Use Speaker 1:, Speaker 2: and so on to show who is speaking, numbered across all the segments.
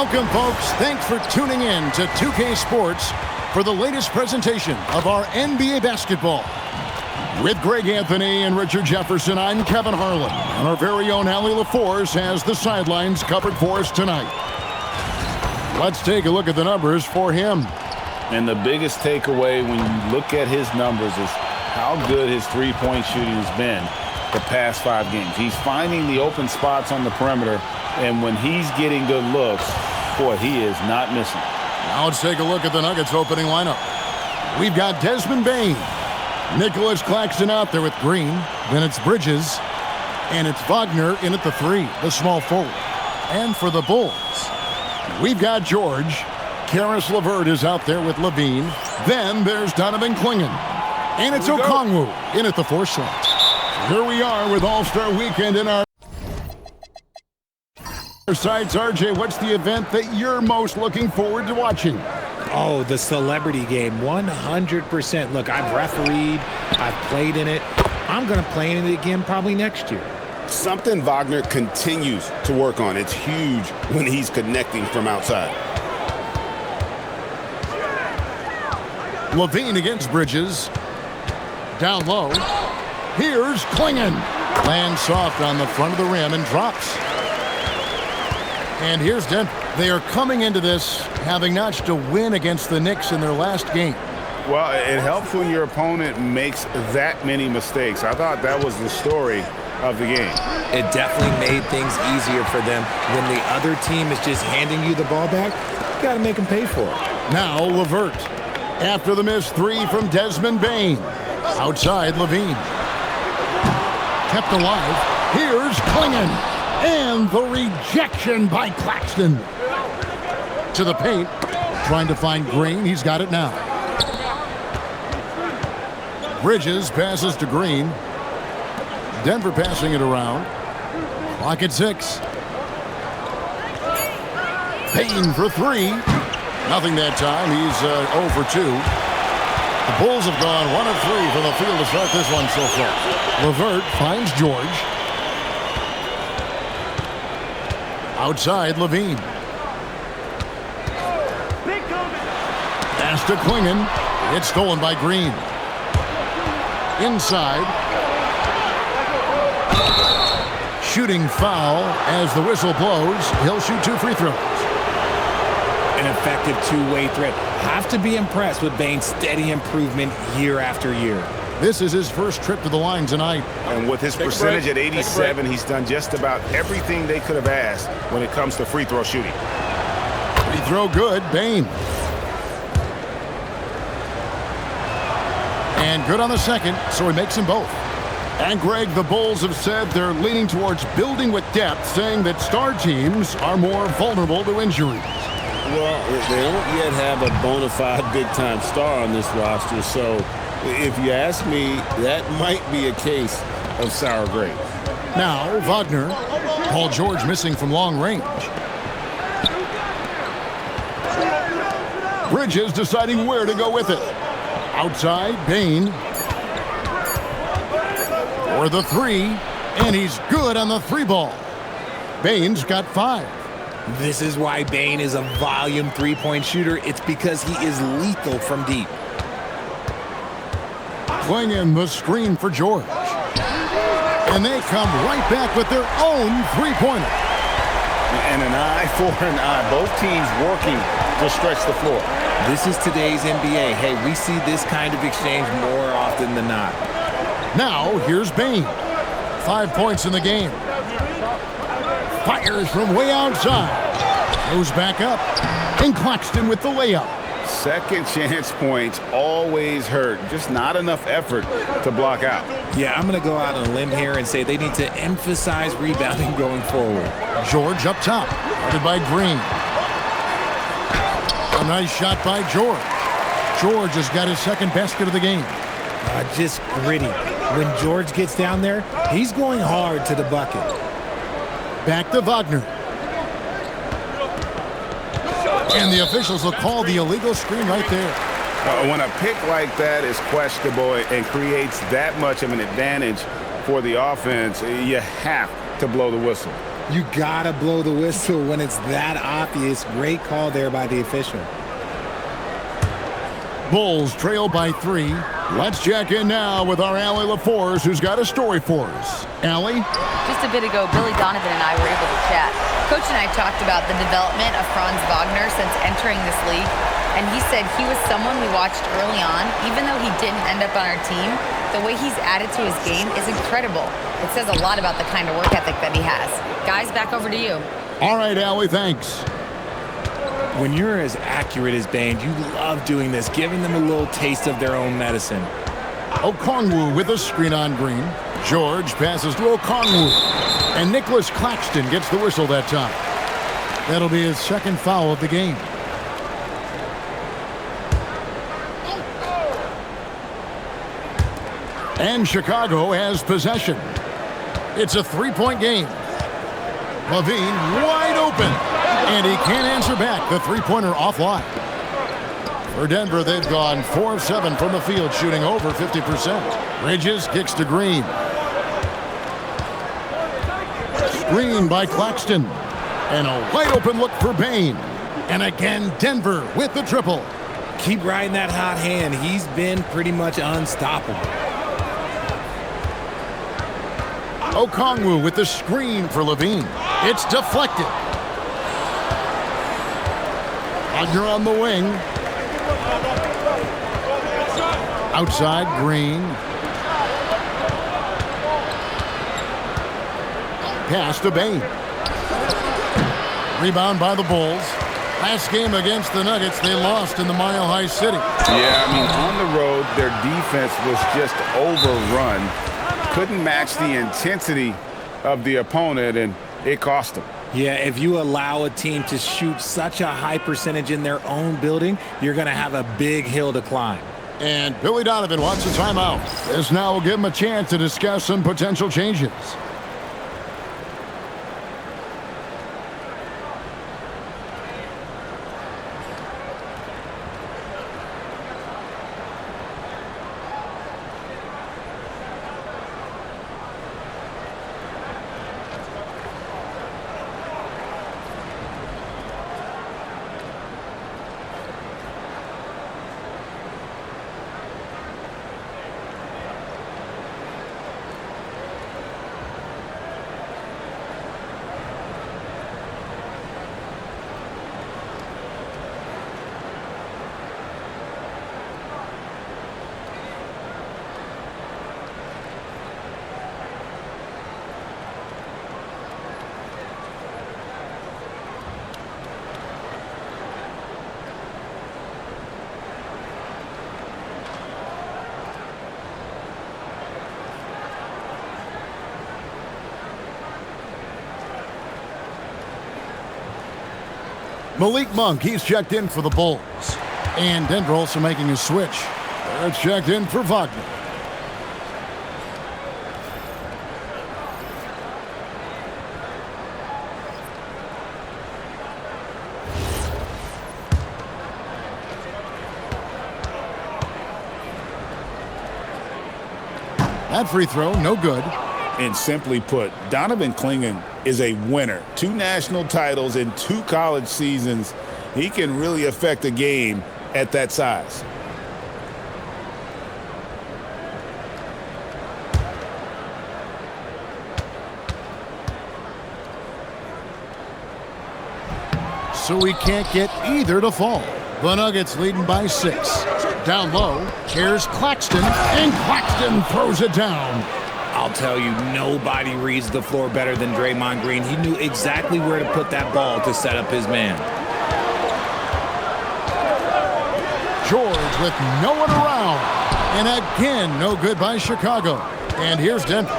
Speaker 1: Welcome, folks. Thanks for tuning in to 2K Sports for the latest presentation of our NBA basketball. With Greg Anthony and Richard Jefferson, I'm Kevin Harlan. And our very own Allie LaForce has the sidelines covered for us tonight. Let's take a look at the numbers for him.
Speaker 2: And the biggest takeaway when you look at his numbers is how good his three-point shooting has been the past 5 games. He's finding the open spots on the perimeter, and when he's getting good looks, boy, he is not missing.
Speaker 1: Now let's take a look at the Nuggets opening lineup. We've got Desmond Bane, Nicholas Claxton out there with Green, then it's Bridges, and it's Wagner in at the 3, the small forward. And for the Bulls, we've got George. Karis LeVert is out there with Levine. Then there's Donovan Clingan. And it's Okongwu in at the 4 slot. Here we are with All-Star Weekend in our sites. RJ, what's the event that you're most looking forward to watching?
Speaker 3: Oh, the celebrity game, 100%. Look, I've refereed, I've played in it. I'm going to play in it again probably next year.
Speaker 4: Something Wagner continues to work on. It's huge when he's connecting from outside.
Speaker 1: Levine against Bridges. Down low. Here's Clingan. Lands soft on the front of the rim and drops. And here's Denver. They are coming into this having notched a win against the Knicks in their last game.
Speaker 2: Well, it helps when your opponent makes that many mistakes. I thought that was the story of the game.
Speaker 3: It definitely made things easier for them. When the other team is just handing you the ball back, you got to make them pay for it.
Speaker 1: Now LeVert. After the missed 3 from Desmond Bane. Outside Levine. Kept alive. Here's Clingan. And the rejection by Claxton. To the paint. Trying to find Green. He's got it now. Bridges passes to Green. Denver passing it around. Clock at 6. Payne for 3. Nothing that time. He's 0 for 2. The Bulls have gone 1 of 3 from the field to start this one so far. LeVert finds George. Outside, Levine. Pass to Clingan. It's stolen by Green. Inside. Shooting foul as the whistle blows. He'll shoot 2 free throws.
Speaker 3: An effective two-way threat. Have to be impressed with Bane's steady improvement year after year.
Speaker 1: This is his first trip to the line tonight.
Speaker 2: And with his percentage at 87, he's done just about everything they could have asked when it comes to free throw shooting.
Speaker 1: Free throw good, Bane. And good on the second, so he makes them both. And Greg, the Bulls have said they're leaning towards building with depth, saying that star teams are more vulnerable to injuries.
Speaker 4: Well, they don't yet have a bona fide big-time star on this roster, so if you ask me, that might be a case of sour grapes.
Speaker 1: Now, Wagner. Paul George missing from long range. Bridges deciding where to go with it. Outside, Bane. For the 3, and he's good on the 3 ball. Bane's got 5.
Speaker 3: This is why Bane is a volume three-point shooter. It's because he is lethal from deep.
Speaker 1: Clingan the screen for George. And they come right back with their own three-pointer.
Speaker 2: And an eye for an eye. Both teams working to stretch the floor.
Speaker 3: This is today's NBA. Hey, we see this kind of exchange more often than not.
Speaker 1: Now, here's Bane. 5 points in the game. Fires from way outside. Goes back up. And Claxton with the layup.
Speaker 2: Second chance points always hurt. Just not enough effort to block out.
Speaker 3: Yeah, I'm going to go out on a limb here and say they need to emphasize rebounding going forward.
Speaker 1: George up top. Guarded by Green. A nice shot by George. George has got his second basket of the game.
Speaker 3: Just gritty. When George gets down there, he's going hard to the bucket.
Speaker 1: Back to Wagner. And the officials will call the illegal screen right there.
Speaker 2: When a pick like that is questionable and creates that much of an advantage for the offense, you have to blow the whistle.
Speaker 3: You got to blow the whistle when it's that obvious. Great call there by the official.
Speaker 1: Bulls trail by 3. Let's check in now with our Allie LaForce, who's got a story for us. Allie?
Speaker 5: Just a bit ago, Billy Donovan and I were able to chat. Coach and I talked about the development of Franz Wagner since entering this league, and he said he was someone we watched early on. Even though he didn't end up on our team, the way he's added to his game is incredible. It says a lot about the kind of work ethic that he has. Guys, back over to you.
Speaker 1: All right, Allie, thanks.
Speaker 3: When you're as accurate as Bane, you love doing this, giving them a little taste of their own medicine.
Speaker 1: Okongwu with a screen on Green. George passes to Okongwu. And Nicholas Claxton gets the whistle that time. That'll be his second foul of the game. And Chicago has possession. It's a 3-point game. Levine wide open. And he can't answer back. The three-pointer offline. For Denver, they've gone 4 of 7 from the field, shooting over 50%. Bridges kicks to Green. Screen by Claxton. And a wide open look for Bane. And again, Denver with the triple.
Speaker 3: Keep riding that hot hand. He's been pretty much unstoppable.
Speaker 1: Okongwu with the screen for Levine. It's deflected. Wagner on the wing. Outside, Green. Pass to Bane. Rebound by the Bulls. Last game against the Nuggets, they lost in the Mile High City.
Speaker 2: Yeah, I mean, on the road, their defense was just overrun. Couldn't match the intensity of the opponent, and it cost them.
Speaker 3: Yeah, if you allow a team to shoot such a high percentage in their own building, you're going to have a big hill to climb.
Speaker 1: And Billy Donovan wants a timeout. This now will give him a chance to discuss some potential changes. Malik Monk, he's checked in for the Bulls. And Denver also making a switch. They're checked in for Wagner. That free throw, no good.
Speaker 2: And simply put, Donovan Clingan is a winner. 2 national titles in 2 college seasons. He can really affect a game at that size.
Speaker 1: So we can't get either to fall. The Nuggets leading by 6. Down low, here's Claxton, and Claxton throws it down.
Speaker 3: I'll tell you, nobody reads the floor better than Draymond Green. He knew exactly where to put that ball to set up his man.
Speaker 1: George with no one around. And again, no good by Chicago. And here's Denver.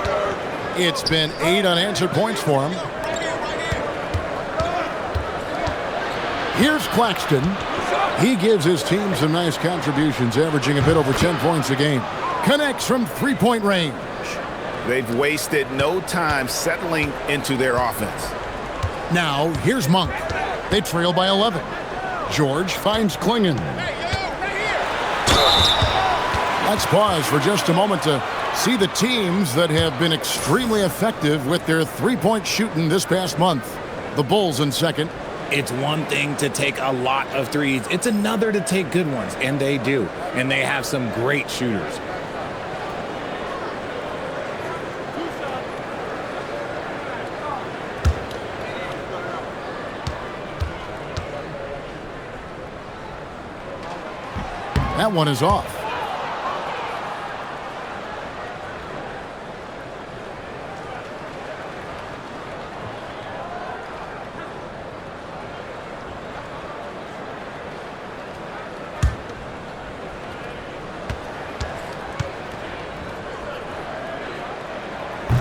Speaker 1: It's been 8 unanswered points for him. Here's Claxton. He gives his team some nice contributions, averaging a bit over 10 points a game. Connects from three-point range.
Speaker 2: They've wasted no time settling into their offense.
Speaker 1: Now, here's Monk. They trail by 11. George finds Clingan. Let's pause for just a moment to see the teams that have been extremely effective with their three-point shooting this past month. The Bulls in second.
Speaker 3: It's one thing to take a lot of threes. It's another to take good ones, and they do. And they have some great shooters.
Speaker 1: That one is off.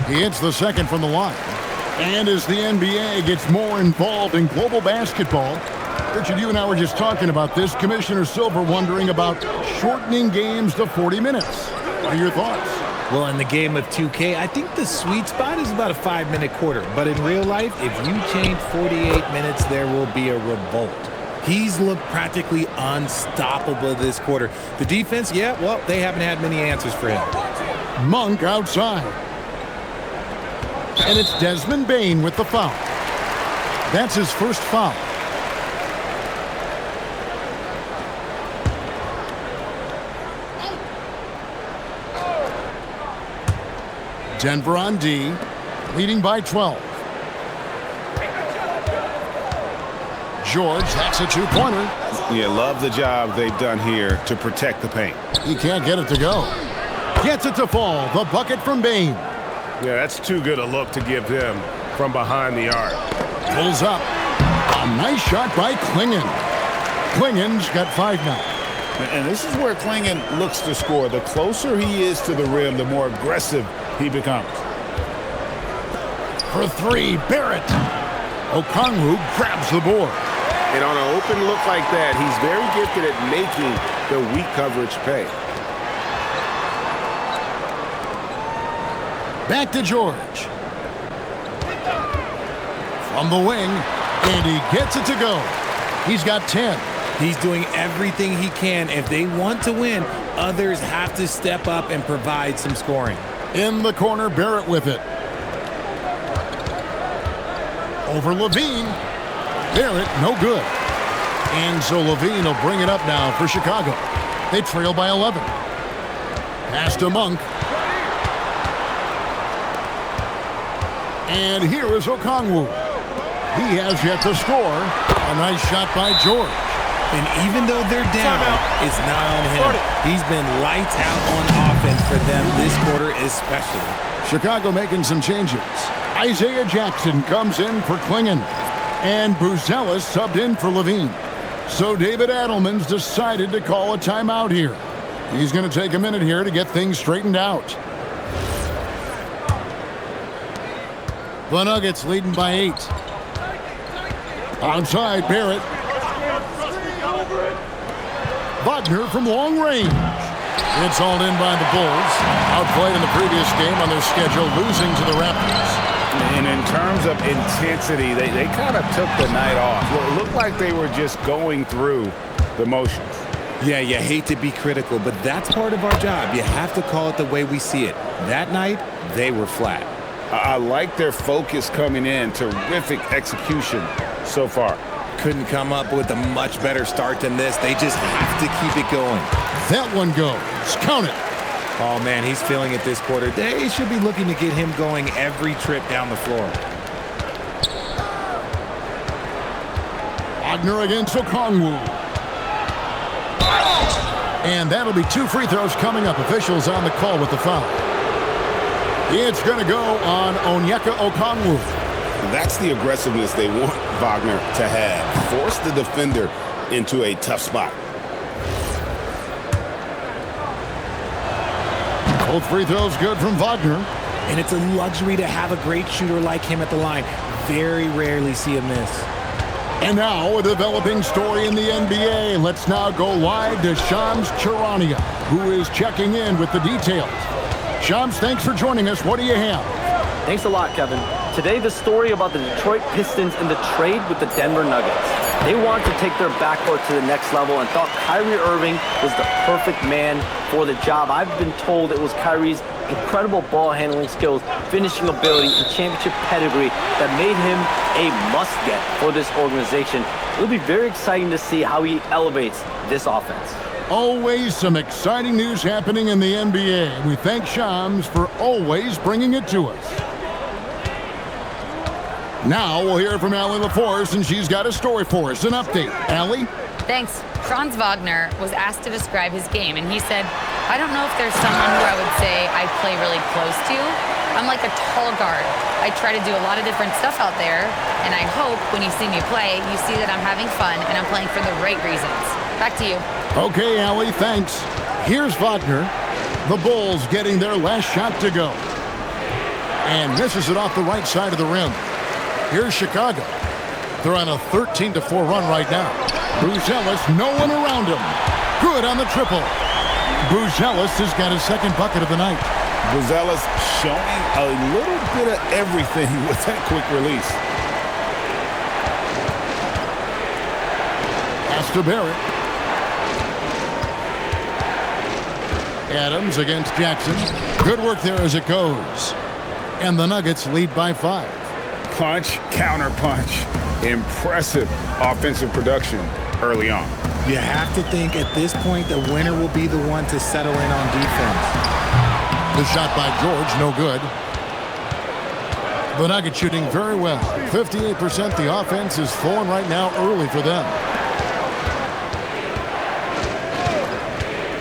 Speaker 1: He hits the second from the line. And as the NBA gets more involved in global basketball, Richard, you and I were just talking about this. Commissioner Silver wondering about shortening games to 40 minutes. What are your thoughts?
Speaker 3: Well, in the game of 2K, I think the sweet spot is about a 5-minute quarter. But in real life, if you change 48 minutes, there will be a revolt. He's looked practically unstoppable this quarter. The defense, yeah, well, they haven't had many answers for him.
Speaker 1: Monk outside. And it's Desmond Bane with the foul. That's his first foul. Denver on D, leading by 12. George, that's a two-pointer.
Speaker 2: Yeah, love the job they've done here to protect the paint.
Speaker 1: He can't get it to go. Gets it to fall. The bucket from Bane.
Speaker 6: Yeah, that's too good a look to give him from behind the arc.
Speaker 1: Pulls up. A nice shot by Klingon. Klingon's got 5 now.
Speaker 2: And this is where Klingon looks to score. The closer he is to the rim, the more aggressive he becomes.
Speaker 1: For 3, Barrett. Okongwu grabs the board.
Speaker 4: And on an open look like that, he's very gifted at making the weak coverage pay.
Speaker 1: Back to George. From the wing, and he gets it to go. He's got 10.
Speaker 3: He's doing everything he can. If they want to win, others have to step up and provide some scoring.
Speaker 1: In the corner, Barrett with it. Over Levine. Barrett, no good. And so Levine will bring it up now for Chicago. They trail by 11. Pass to Monk. And here is Okongwu. He has yet to score. A nice shot by George.
Speaker 3: And even though they're down, it's not on him. He's been lights out on offense for them this quarter especially.
Speaker 1: Chicago making some changes. Isaiah Jackson comes in for Klingon. And Buzelis subbed in for Levine. So David Adelman's decided to call a timeout here. He's going to take a minute here to get things straightened out. The Nuggets leading by 8. Outside, Barrett. Wagner from long range. It's hauled in by the Bulls. Outplayed in the previous game on their schedule, losing to the Raptors.
Speaker 2: And in terms of intensity, they kind of took the night off. It looked like they were just going through the motions.
Speaker 3: Yeah, you hate to be critical, but that's part of our job. You have to call it the way we see it. That night, they were flat.
Speaker 2: I like their focus coming in. Terrific execution so far.
Speaker 3: Couldn't come up with a much better start than this. They just have to keep it going.
Speaker 1: That one goes. Count it.
Speaker 3: Oh, man, he's feeling it this quarter. They should be looking to get him going every trip down the floor.
Speaker 1: Wagner against Okongwu. And that'll be 2 free throws coming up. Officials on the call with the foul. It's going to go on Onyeka Okongwu.
Speaker 4: That's the aggressiveness they want Wagner to have. Force the defender into a tough spot.
Speaker 1: Both free throws good from Wagner.
Speaker 3: And it's a luxury to have a great shooter like him at the line. Very rarely see a miss.
Speaker 1: And now a developing story in the NBA. Let's now go live to Shams Charania, who is checking in with the details. Shams, thanks for joining us. What do you have?
Speaker 7: Thanks a lot, Kevin. Today, the story about the Detroit Pistons and the trade with the Denver Nuggets. They wanted to take their backcourt to the next level and thought Kyrie Irving was the perfect man for the job. I've been told it was Kyrie's incredible ball handling skills, finishing ability, and championship pedigree that made him a must-get for this organization. It'll be very exciting to see how he elevates this offense.
Speaker 1: Always some exciting news happening in the NBA. We thank Shams for always bringing it to us. Now we'll hear from Allie LaForce, and she's got a story for us, an update. Allie?
Speaker 5: Thanks. Franz Wagner was asked to describe his game, and he said, I don't know if there's someone who I would say I play really close to. I'm like a tall guard. I try to do a lot of different stuff out there, and I hope when you see me play, you see that I'm having fun and I'm playing for the right reasons. Back to you.
Speaker 1: Okay, Allie, thanks. Here's Wagner. The Bulls getting their last shot to go. And misses it off the right side of the rim. Here's Chicago. They're on a 13-4 run right now. Buzelis, no one around him. Good on the triple. Buzelis has got his second bucket of the night.
Speaker 2: Buzelis showing a little bit of everything with that quick release.
Speaker 1: Pass to Barrett. Adams against Jackson. Good work there as it goes. And the Nuggets lead by 5.
Speaker 2: Punch, counter punch. Impressive offensive production early on.
Speaker 3: You have to think at this point the winner will be the one to settle in on defense.
Speaker 1: The shot by George, no good. The Nuggets shooting very well. 58%. The offense is flowing right now early for them.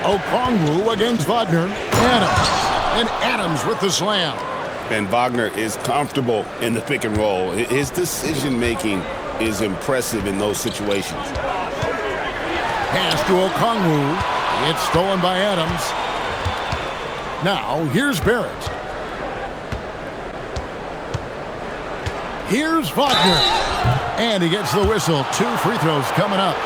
Speaker 1: Okongwu against Wagner. Adams. And Adams with the slam.
Speaker 4: And Wagner is comfortable in the pick and roll. His decision-making is impressive in those situations.
Speaker 1: Pass to Okongwu. It's stolen by Adams. Now, here's Barrett. Here's Wagner. And he gets the whistle. 2 free throws coming up.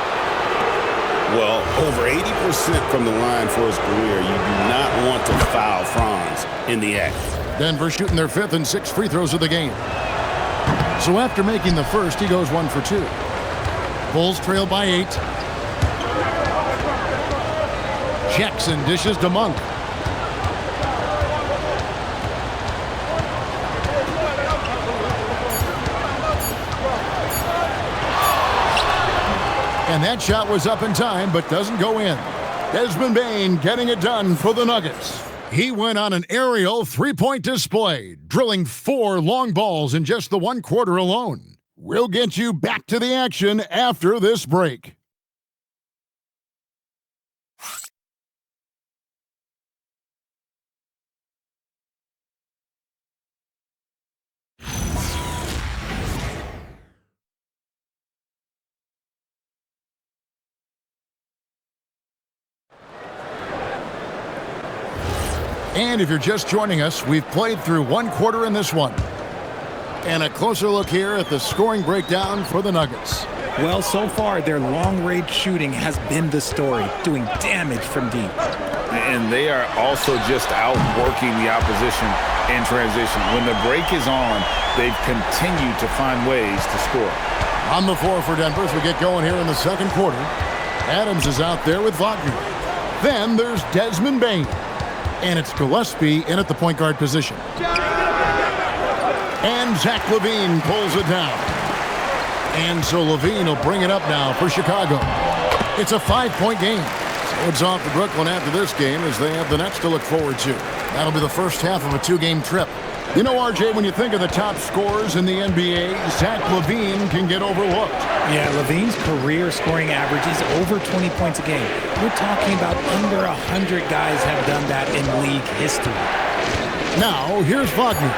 Speaker 4: Well, over 80% from the line for his career. You do not want to foul Franz in the act.
Speaker 1: Denver shooting their 5th and 6th free throws of the game. So after making the first, he goes 1 for 2. Bulls trail by 8. Jackson dishes to Monk. And that shot was up in time, but doesn't go in. Desmond Bane getting it done for the Nuggets. He went on an aerial three-point display, drilling 4 long balls in just the 1 quarter alone. We'll get you back to the action after this break. And if you're just joining us, we've played through 1 quarter in this one. And a closer look here at the scoring breakdown for the Nuggets.
Speaker 3: Well, so far, their long-range shooting has been the story, doing damage from deep.
Speaker 2: And they are also just outworking the opposition in transition. When the break is on, they've continued to find ways to score.
Speaker 1: On the floor for Denver as we get going here in the 2nd quarter. Adams is out there with Wagner. Then there's Desmond Bane. And it's Gillespie in at the point guard position. And Zach LaVine pulls it down. And so LaVine will bring it up now for Chicago. It's a 5-point game. So it's off to Brooklyn after this game as they have the Nets to look forward to. That'll be the first half of a 2-game trip. You know, RJ, when you think of the top scorers in the NBA, Zach LaVine can get overlooked.
Speaker 3: Yeah, LaVine's career scoring average is over 20 points a game. We're talking about under 100 guys have done that in league history.
Speaker 1: Now, here's Wagner.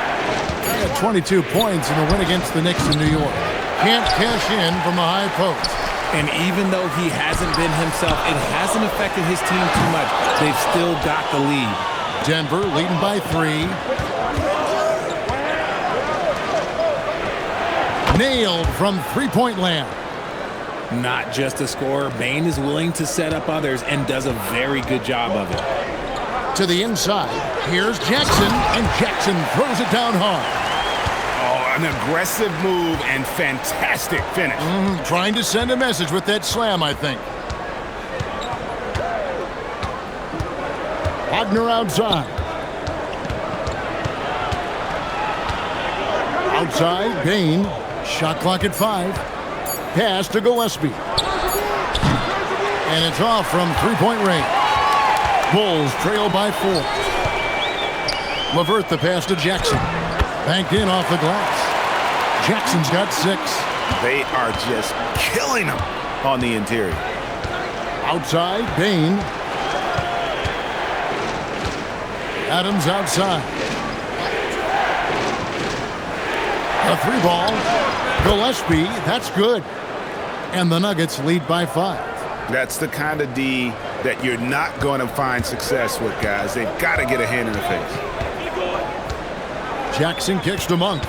Speaker 1: He had 22 points in the win against the Knicks in New York. Can't cash in from the high post.
Speaker 3: And even though he hasn't been himself, it hasn't affected his team too much. They've still got the lead.
Speaker 1: Denver leading by 3. Nailed from three-point land.
Speaker 3: Not just a scorer, Bane is willing to set up others and does a very good job of it.
Speaker 1: To the inside, here's Jackson, and Jackson throws it down hard.
Speaker 2: Oh,
Speaker 6: An aggressive move and fantastic finish.
Speaker 1: Trying to send a message with that slam, I think. Wagner outside. Outside, Bain. Shot clock at 5. Pass to Gillespie. And it's off from three-point range. Bulls trail by 4. LeVert the pass to Jackson. Banked in off the glass. Jackson's got 6.
Speaker 2: They are just killing him on the interior.
Speaker 1: Outside, Bain. Adams outside. A 3 ball. Gillespie, that's good. And the Nuggets lead by 5.
Speaker 2: That's the kind of D that you're not going to find success with, guys. They've got to get a hand in the face.
Speaker 1: Jackson kicks to Monk.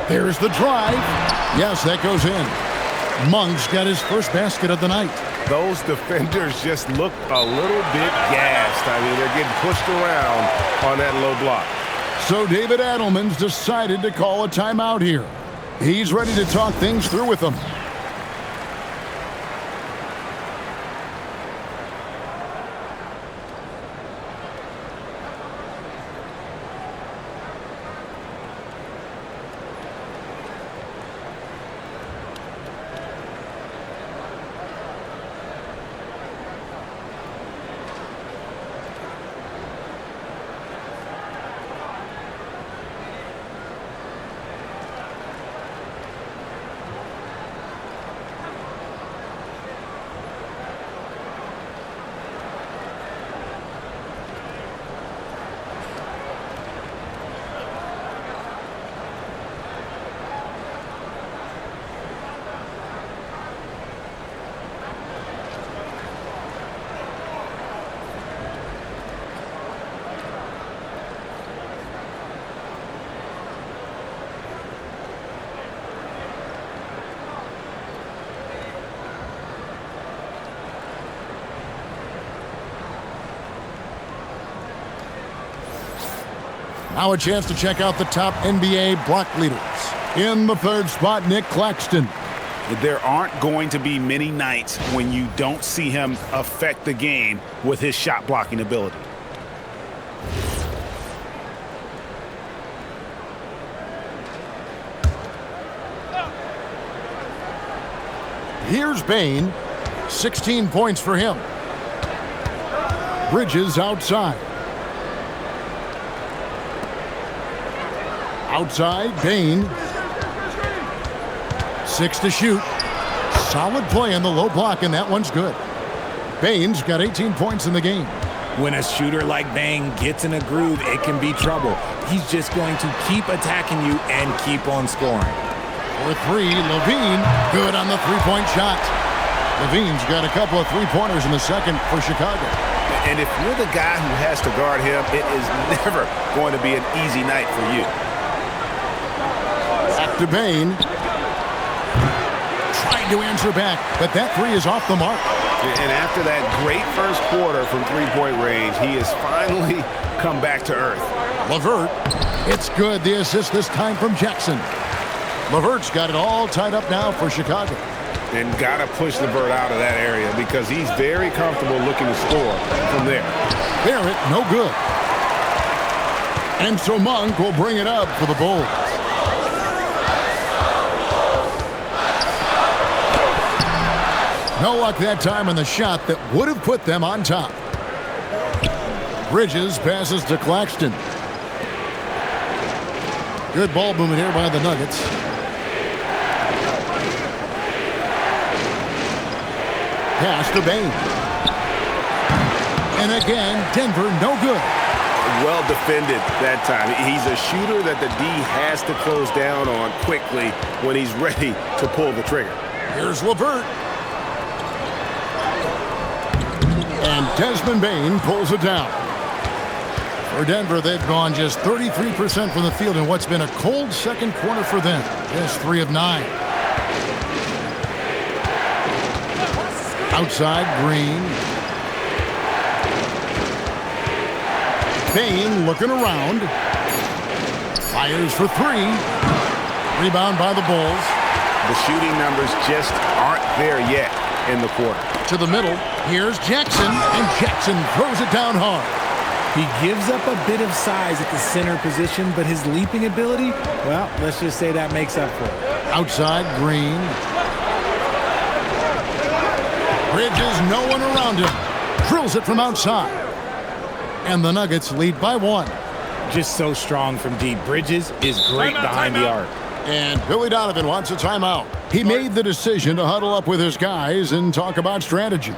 Speaker 1: There's the drive. Yes, that goes in. Monk's got his first basket of the night.
Speaker 6: Those defenders just look a little bit gassed. I mean, they're getting pushed around on that low block.
Speaker 1: So David Adelman's decided to call a timeout here. He's ready to talk things through with them. Now a chance to check out the top NBA block leaders. In the 3rd spot, Nick Claxton.
Speaker 2: There aren't going to be many nights when you don't see him affect the game with his shot blocking ability.
Speaker 1: Here's Bain. 16 points for him. Bridges outside. Outside, Bain. 6 to shoot. Solid play on the low block, and that one's good. Bain's got 18 points in the game.
Speaker 3: When a shooter like Bain gets in a groove, it can be trouble. He's just going to keep attacking you and keep on scoring.
Speaker 1: For 3, Levine, good on the three-point shot. Levine's got a couple of three-pointers in the second for Chicago.
Speaker 2: And if you're the guy who has to guard him, it is never going to be an easy night for you.
Speaker 1: Back to Bain. Trying to answer back, but that 3 is off the mark.
Speaker 2: And after that great first quarter from three-point range, he has finally come back to earth.
Speaker 1: LeVert, it's good. The assist this time from Jackson. LeVert's got it all tied up now for Chicago.
Speaker 2: And got to push LeVert out of that area because he's very comfortable looking to score from there.
Speaker 1: Barrett, no good. And so Monk will bring it up for the Bulls. No luck that time on the shot that would have put them on top. Bridges passes to Claxton. Good ball movement here by the Nuggets. Pass to Bain. And again, Denver, no good.
Speaker 2: Well defended that time. He's a shooter that the D has to close down on quickly when he's ready to pull the trigger.
Speaker 1: Here's LeVert. And Desmond Bain pulls it down. For Denver, they've gone just 33% from the field in what's been a cold second quarter for them. Just 3 of 9. Outside, Green. Bain looking around. Fires for three. Rebound by the Bulls.
Speaker 2: The shooting numbers just aren't there yet in the quarter.
Speaker 1: To the middle. Here's Jackson, and Jackson throws it down hard.
Speaker 3: He gives up a bit of size at the center position, but his leaping ability, well, let's just say that makes up for it.
Speaker 1: Outside, Green. Bridges, no one around him. Drills it from outside. And the Nuggets lead by one.
Speaker 3: Just so strong from deep. Bridges is great behind the arc.
Speaker 1: And Billy Donovan wants a timeout. He made the decision to huddle up with his guys and talk about strategy.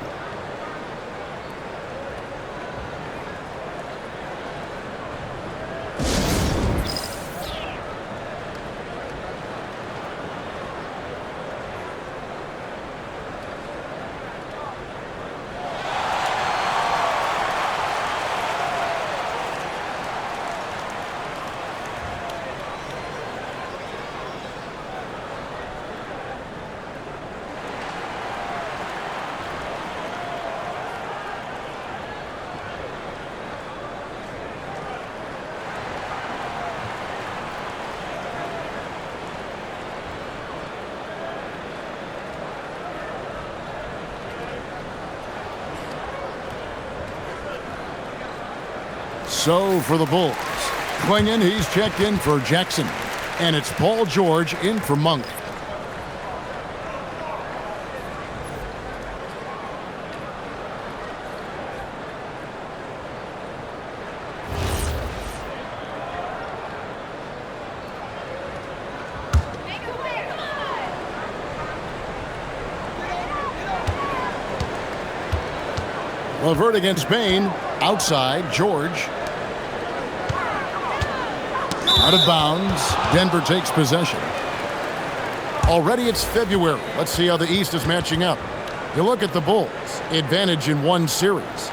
Speaker 1: So for the Bulls, Klingon, he's checked in for Jackson. And it's Paul George in for Monk. LeVert against Bain. Outside, George. Out of bounds. Denver takes possession. Already it's February. Let's see how the East is matching up. You look at the Bulls. Advantage in one series.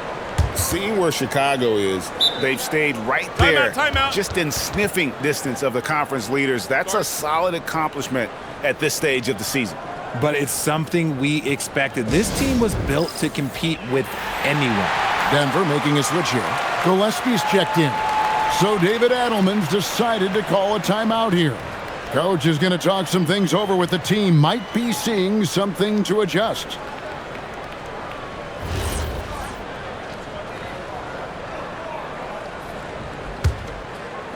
Speaker 2: Seeing where Chicago is, they've stayed right there, just in sniffing distance of the conference leaders. That's a solid accomplishment at this stage of the season.
Speaker 3: But it's something we expected. This team was built to compete with anyone.
Speaker 1: Denver making a switch here. Gillespie's checked in. So David Adelman's decided to call a timeout here. Coach is going to talk some things over with the team. Might be seeing something to adjust.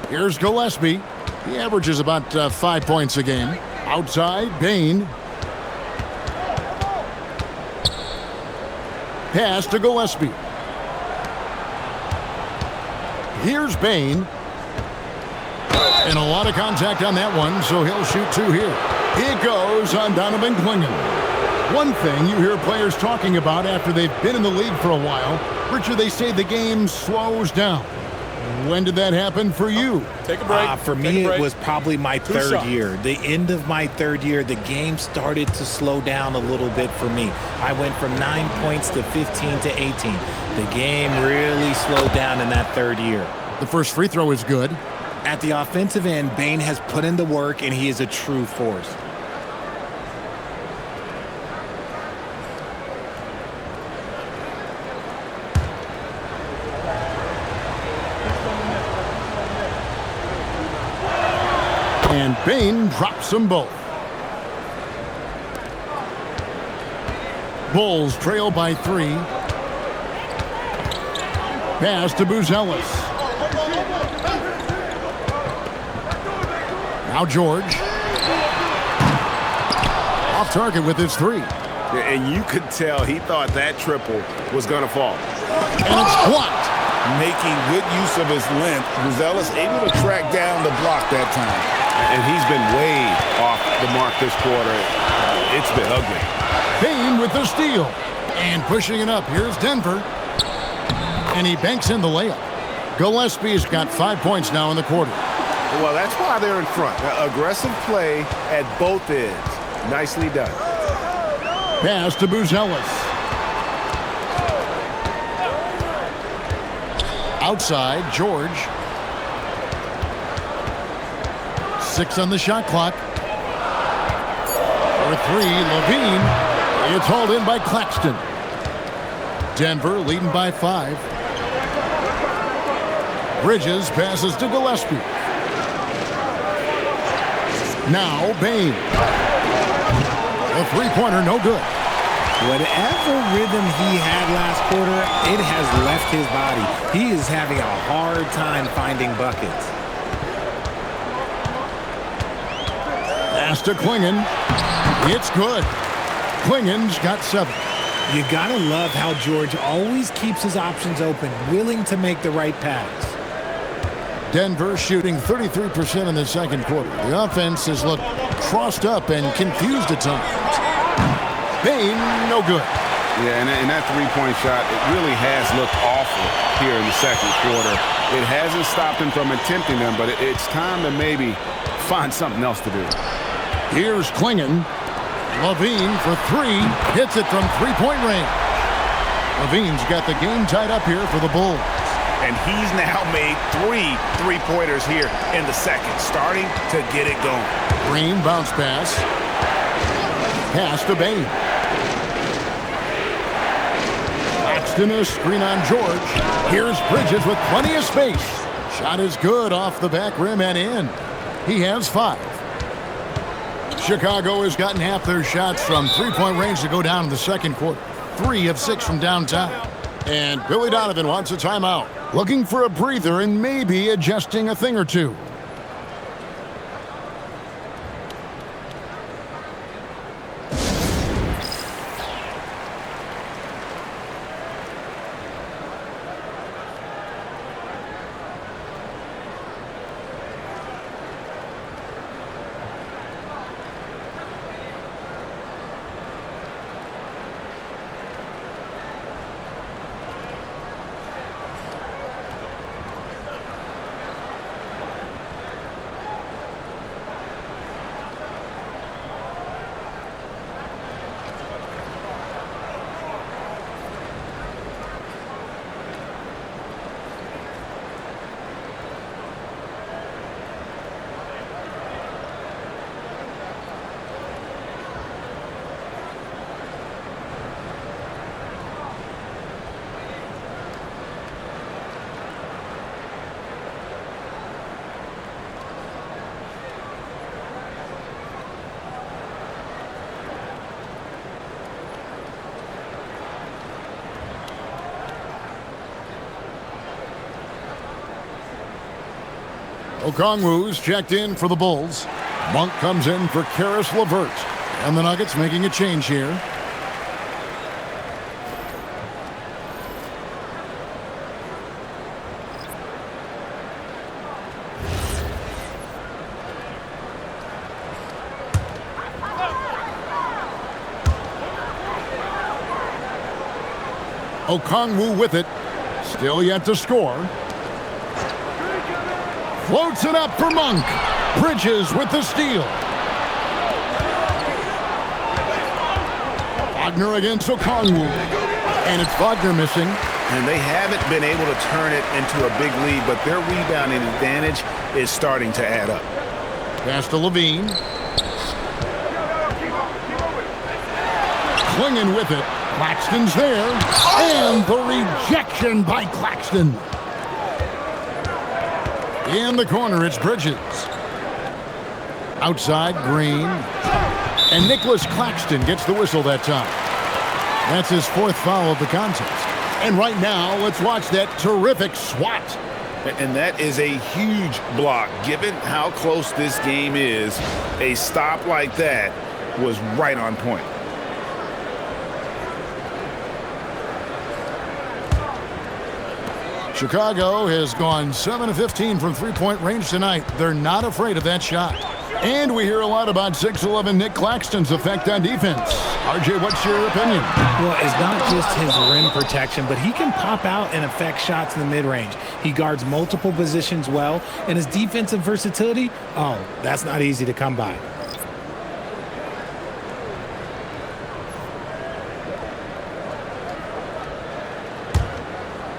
Speaker 1: Here's Gillespie. He averages about 5 points a game. Outside, Bain. Pass to Gillespie. Here's Bain. And a lot of contact on that one, so he'll shoot two here. It goes on Donovan Klingon. One thing you hear players talking about after they've been in the league for a while, Richard, they say the game slows down. When did that happen for you?
Speaker 8: Take a break.
Speaker 3: For me, it was probably my third year. The end of my third year, the game started to slow down a little bit for me. I went from 9 points to 15 to 18. The game really slowed down in that third year.
Speaker 1: The first free throw is good.
Speaker 3: At the offensive end, Bain has put in the work, and he is a true force.
Speaker 1: And Bain drops them both. Bulls trail by 3. Pass to Buzelis. Now George. Off target with his 3.
Speaker 2: And you could tell he thought that triple was going to fall.
Speaker 1: And it's blocked.
Speaker 2: Making good use of his length, Buzelis able to track down the block that time. And he's been way off the mark this quarter. It's been ugly.
Speaker 1: Bain with the steal. And pushing it up. Here's Denver. And he banks in the layup. Gillespie's got 5 points now in the quarter.
Speaker 6: Well, that's why they're in front. Aggressive play at both ends. Nicely done.
Speaker 1: Pass to Buzelis. Outside, George. 6 on the shot clock. For 3, Levine. It's hauled in by Claxton. Denver leading by 5. Bridges passes to Gillespie. Now Bain. The three-pointer, no good.
Speaker 3: Whatever rhythm he had last quarter, it has left his body. He is having a hard time finding buckets.
Speaker 1: Pass to Klingon. It's good. Klingon's got 7.
Speaker 3: You gotta love how George always keeps his options open, willing to make the right pass.
Speaker 1: Denver shooting 33% in the second quarter. The offense has looked crossed up and confused at times. Bain, no good.
Speaker 2: Yeah, and that three-point shot, it really has looked awful here in the second quarter. It hasn't stopped him from attempting them, but it's time to maybe find something else to do.
Speaker 1: Here's Klingon. Levine for 3. Hits it from three-point range. Levine's got the game tied up here for the Bulls.
Speaker 6: And he's now made 3 three-pointers here in the second, starting to get it going.
Speaker 1: Green bounce pass. Pass to Bain. Claxton a screen on George. Here's Bridges with plenty of space. Shot is good off the back rim and in. He has 5. Chicago has gotten half their shots from three-point range to go down in the second quarter. 3 of 6 from downtown. And Billy Donovan wants a timeout. Looking for a breather and maybe adjusting a thing or two. Okongwu's checked in for the Bulls. Monk comes in for Karis LeVert. And the Nuggets making a change here. Okongwu with it. Still yet to score. Floats it up for Monk. Bridges with the steal. Wagner against Okongwu. And it's Wagner missing.
Speaker 2: And they haven't been able to turn it into a big lead, but their rebounding advantage is starting to add up.
Speaker 1: Pass to Levine. Klingon with it. Claxton's there. And the rejection by Claxton. In the corner, it's Bridges. Outside, Green. And Nicholas Claxton gets the whistle that time. That's his 4th foul of the contest. And right now, let's watch that terrific swat.
Speaker 2: And that is a huge block. Given how close this game is, a stop like that was right on point.
Speaker 1: Chicago has gone 7 of 15 from three-point range tonight. They're not afraid of that shot. And we hear a lot about 6'11" Nick Claxton's effect on defense. RJ, what's your opinion?
Speaker 3: Well, it's not just his rim protection, but he can pop out and affect shots in the mid-range. He guards multiple positions well, and his defensive versatility, oh, that's not easy to come by.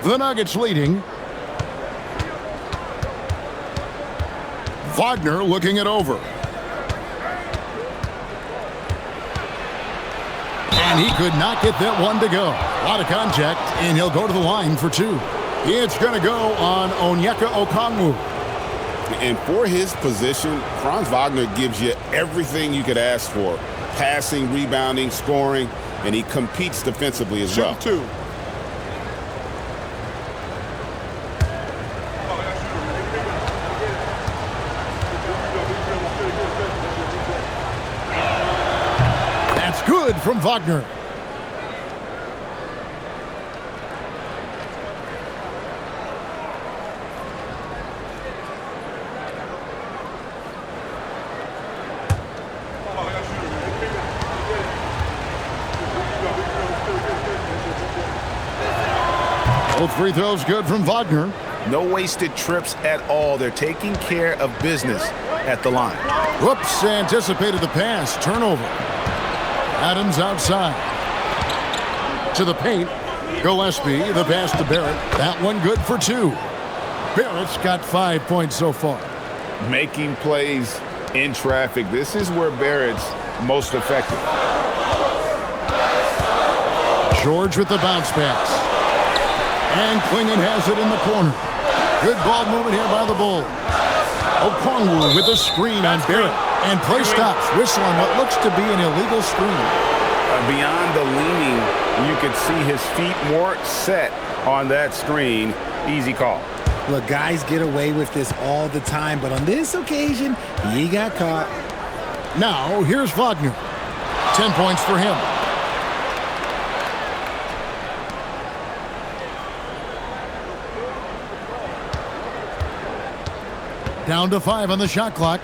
Speaker 1: The Nuggets leading. Wagner looking it over. And he could not get that one to go. A lot of contact, and he'll go to the line for 2. It's going to go on Onyeka Okongwu.
Speaker 4: And for his position, Franz Wagner gives you everything you could ask for. Passing, rebounding, scoring, and he competes defensively as well.
Speaker 6: Two.
Speaker 1: That's good from Wagner. Both free throws good from Wagner.
Speaker 2: No wasted trips at all. They're taking care of business at the line.
Speaker 1: Whoops, anticipated the pass. Turnover. Adams outside. To the paint. Gillespie, the pass to Barrett. That one good for 2. Barrett's got 5 points so far.
Speaker 2: Making plays in traffic. This is where Barrett's most effective.
Speaker 1: George with the bounce pass. And Klingon has it in the corner. Good ball movement here by the Bulls. Okongwu with a screen on Barrett. And play stops. Whistle on what looks to be an illegal screen.
Speaker 2: Beyond the leaning, you could see his feet more set on that screen. Easy call.
Speaker 3: Look, guys get away with this all the time, but on this occasion, he got caught.
Speaker 1: Now, here's Wagner. 10 points for him. Down to 5 on the shot clock.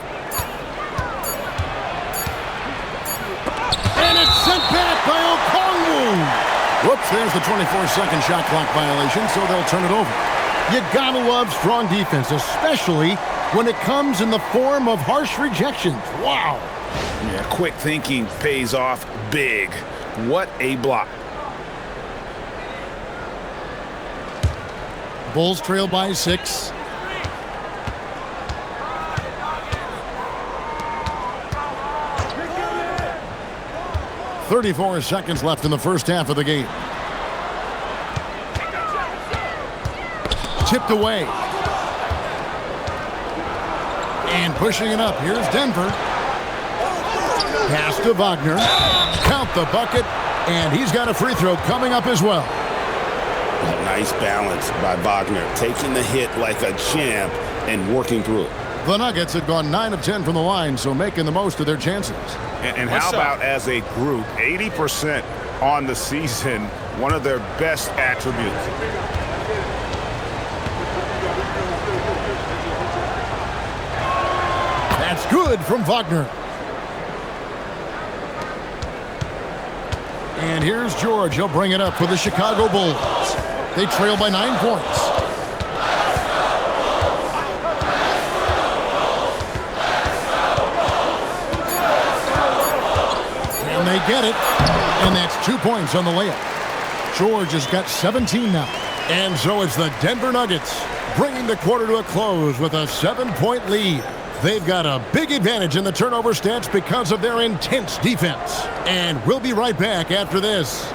Speaker 1: And it's sent back by Okongwu. Whoops, there's the 24-second shot clock violation, so they'll turn it over. You gotta love strong defense, especially when it comes in the form of harsh rejections. Wow.
Speaker 2: Yeah, quick thinking pays off big. What a block.
Speaker 1: Bulls trail by 6. .34 seconds left in the first half of the game. Tipped away. And pushing it up. Here's Denver. Pass to Wagner. Count the bucket. And he's got a free throw coming up as well.
Speaker 4: Nice balance by Wagner, taking the hit like a champ and working through it.
Speaker 1: The Nuggets have gone 9 of 10 from the line, so making the most of their chances.
Speaker 2: And how about as a group, 80% on the season, one of their best attributes.
Speaker 1: That's good from Wagner. And here's George. He'll bring it up for the Chicago Bulls. They trail by 9 points. And they get it. And that's 2 points on the layup. George has got 17 now. And so it's the Denver Nuggets bringing the quarter to a close with a 7-point lead. They've got a big advantage in the turnover stats because of their intense defense. And we'll be right back after this.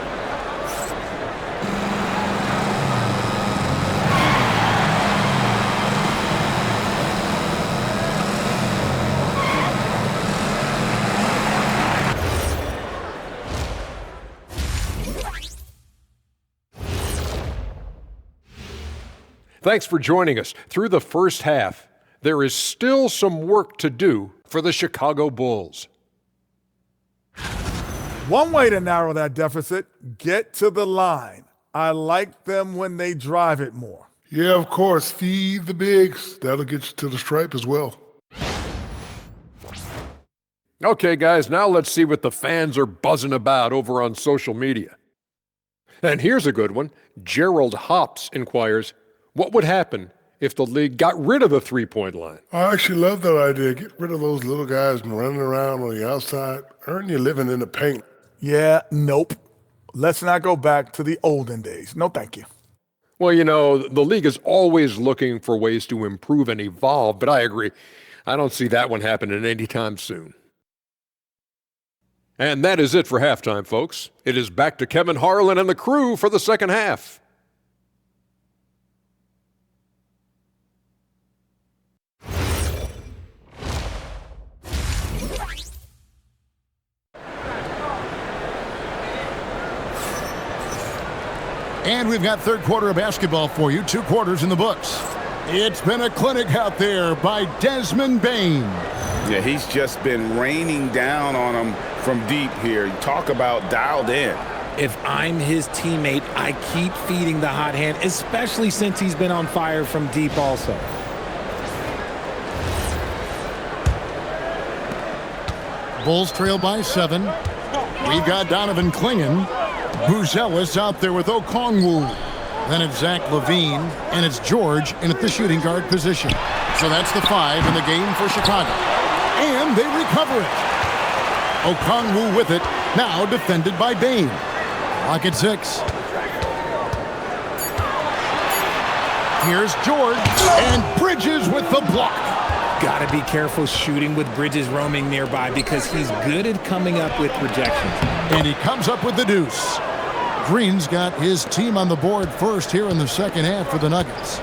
Speaker 8: Thanks for joining us. Through the first half, there is still some work to do for the Chicago Bulls.
Speaker 9: One way to narrow that deficit, get to the line. I like them when they drive it more.
Speaker 6: Yeah, of course. Feed the bigs. That'll get you to the stripe as well.
Speaker 8: Okay, guys, now let's see what the fans are buzzing about over on social media. And here's a good one. Gerald Hops inquires, what would happen if the league got rid of the three-point line?
Speaker 6: I actually love that idea. Get rid of those little guys running around on the outside. Earn your living in the paint.
Speaker 9: Yeah, nope. Let's not go back to the olden days. No, thank you.
Speaker 8: Well, you know, the league is always looking for ways to improve and evolve, but I agree. I don't see that one happening anytime soon. And that is it for halftime, folks. It is back to Kevin Harlan and the crew for the second half.
Speaker 1: And we've got third quarter of basketball for you. 2 quarters in the books. It's been a clinic out there by Desmond Bane.
Speaker 2: Yeah, he's just been raining down on him from deep here. Talk about dialed in.
Speaker 3: If I'm his teammate, I keep feeding the hot hand, especially since he's been on fire from deep also.
Speaker 1: Bulls trail by 7. We've got Donovan Clingan. Buzelis out there with Okongwu. Then it's Zach LaVine, and it's George in at the shooting guard position. So that's the 5 in the game for Chicago. And they recover it. Okongwu with it, now defended by Bane. Clock at 6. Here's George, and Bridges with the block.
Speaker 3: Got to be careful shooting with Bridges roaming nearby because he's good at coming up with rejections.
Speaker 1: And he comes up with the deuce. Green's got his team on the board first here in the second half for the Nuggets.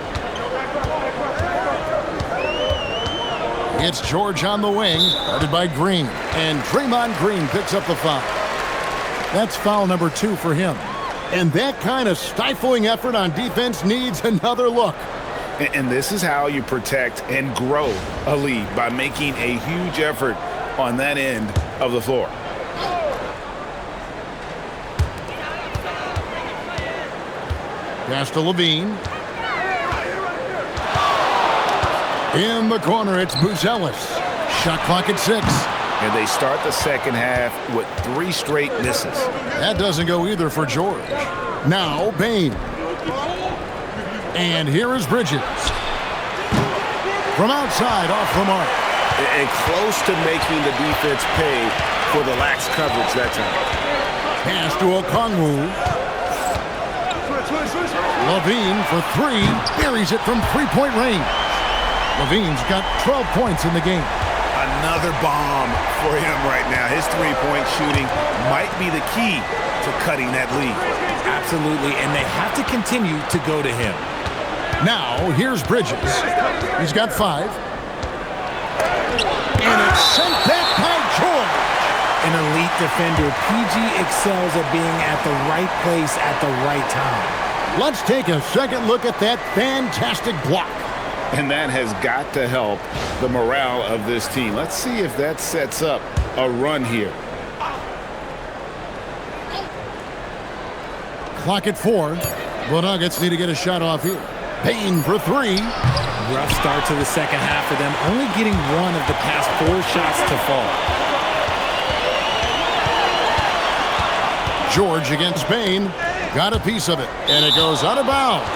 Speaker 1: It's George on the wing, guarded by Green. And Draymond Green picks up the foul. That's foul number 2 for him. And that kind of stifling effort on defense needs another look.
Speaker 2: And this is how you protect and grow a lead, by making a huge effort on that end of the floor.
Speaker 1: Pass to LaVine. In the corner, it's Buzelis. Shot clock at 6.
Speaker 2: And they start the second half with 3 straight misses.
Speaker 1: That doesn't go either for George. Now, Bane. And here is Bridges. From outside, off the mark.
Speaker 2: And close to making the defense pay for the lax coverage that time.
Speaker 1: Pass to Okongwu. LaVine for 3. Buries it from three-point range. LaVine's got 12 points in the game.
Speaker 2: Another bomb for him right now. His three-point shooting might be the key to cutting that lead.
Speaker 3: Absolutely, and they have to continue to go to him.
Speaker 1: Now, here's Bridges. He's got 5. And it's sent back by George.
Speaker 3: An elite defender, PG excels at being at the right place at the right time.
Speaker 1: Let's take a second look at that fantastic block.
Speaker 2: And that has got to help the morale of this team. Let's see if that sets up a run here.
Speaker 1: Clock at 4. The Nuggets need to get a shot off here. Bane for 3.
Speaker 3: Rough start to the second half for them, only getting 1 of the past 4 shots to fall.
Speaker 1: George against Bane. Got a piece of it, and it goes out of bounds.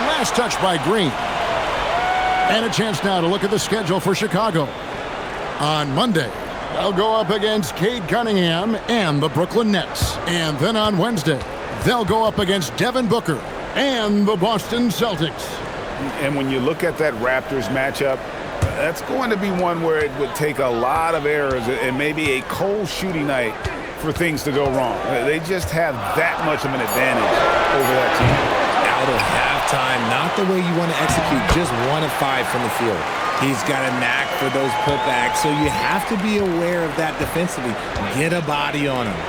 Speaker 1: Last touch by Green. And a chance now to look at the schedule for Chicago. On Monday, they'll go up against Cade Cunningham and the Brooklyn Nets. And then on Wednesday, they'll go up against Devin Booker and the Boston Celtics.
Speaker 2: And when you look at that Raptors matchup, that's going to be one where it would take a lot of errors and maybe a cold shooting night for things to go wrong. They just have that much of an advantage over that team.
Speaker 3: Out of halftime, not the way you want to execute, just 1 of 5 from the field. He's got a knack for those putbacks, so you have to be aware of that defensively. Get a body on him.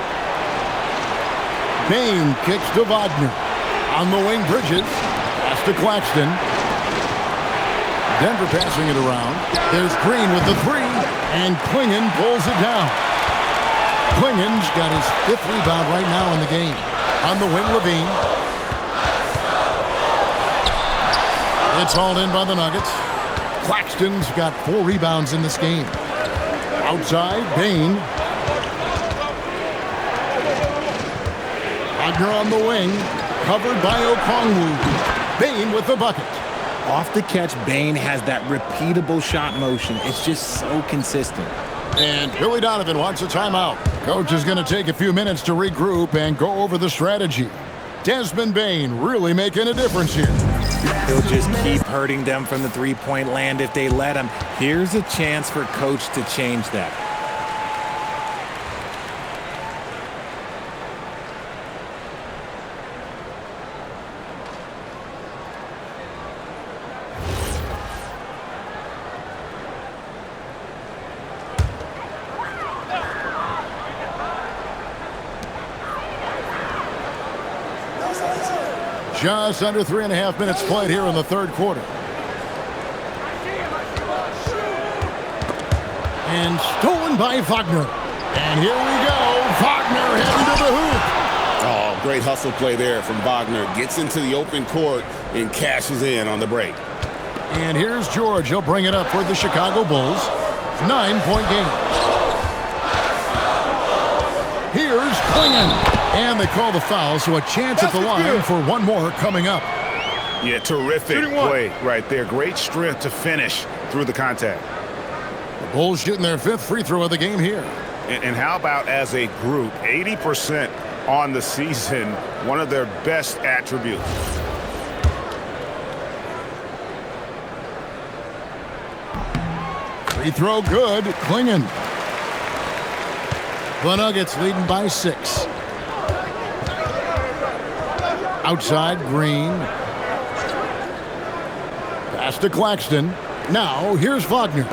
Speaker 1: Bane kicks to Wagner. On the wing, Bridges. Pass to Claxton. Denver passing it around. There's Green with the 3, and Clingan pulls it down. Clingan's got his 5th rebound right now in the game. On the wing, LaVine. It's hauled in by the Nuggets. Claxton's got 4 rebounds in this game. Outside, Bane. Wagner on the wing, covered by Okongwu. Bane with the bucket.
Speaker 3: Off the catch, Bane has that repeatable shot motion. It's just so consistent.
Speaker 1: And Billy Donovan wants a timeout. Coach is going to take a few minutes to regroup and go over the strategy. Desmond Bane really making a difference here.
Speaker 3: He'll just keep hurting them from the three-point land if they let him. Here's a chance for Coach to change that.
Speaker 1: Just under 3.5 minutes played here in the third quarter. And stolen by Wagner. And here we go. Wagner heading to the hoop.
Speaker 4: Oh, great hustle play there from Wagner. Gets into the open court and cashes in on the break.
Speaker 1: And here's George. He'll bring it up for the Chicago Bulls. 9-point game. Here's Klingon. And they call the foul, so a chance at the line for one more coming up.
Speaker 2: Yeah, terrific play right there. Great strength to finish through the contact.
Speaker 1: The Bulls shooting their 5th free throw of the game here.
Speaker 2: And how about as a group, 80% on the season, one of their best attributes.
Speaker 1: Free throw good. Klingon. The Nuggets leading by 6. Outside, Green. Pass to Claxton. Now, here's Wagner.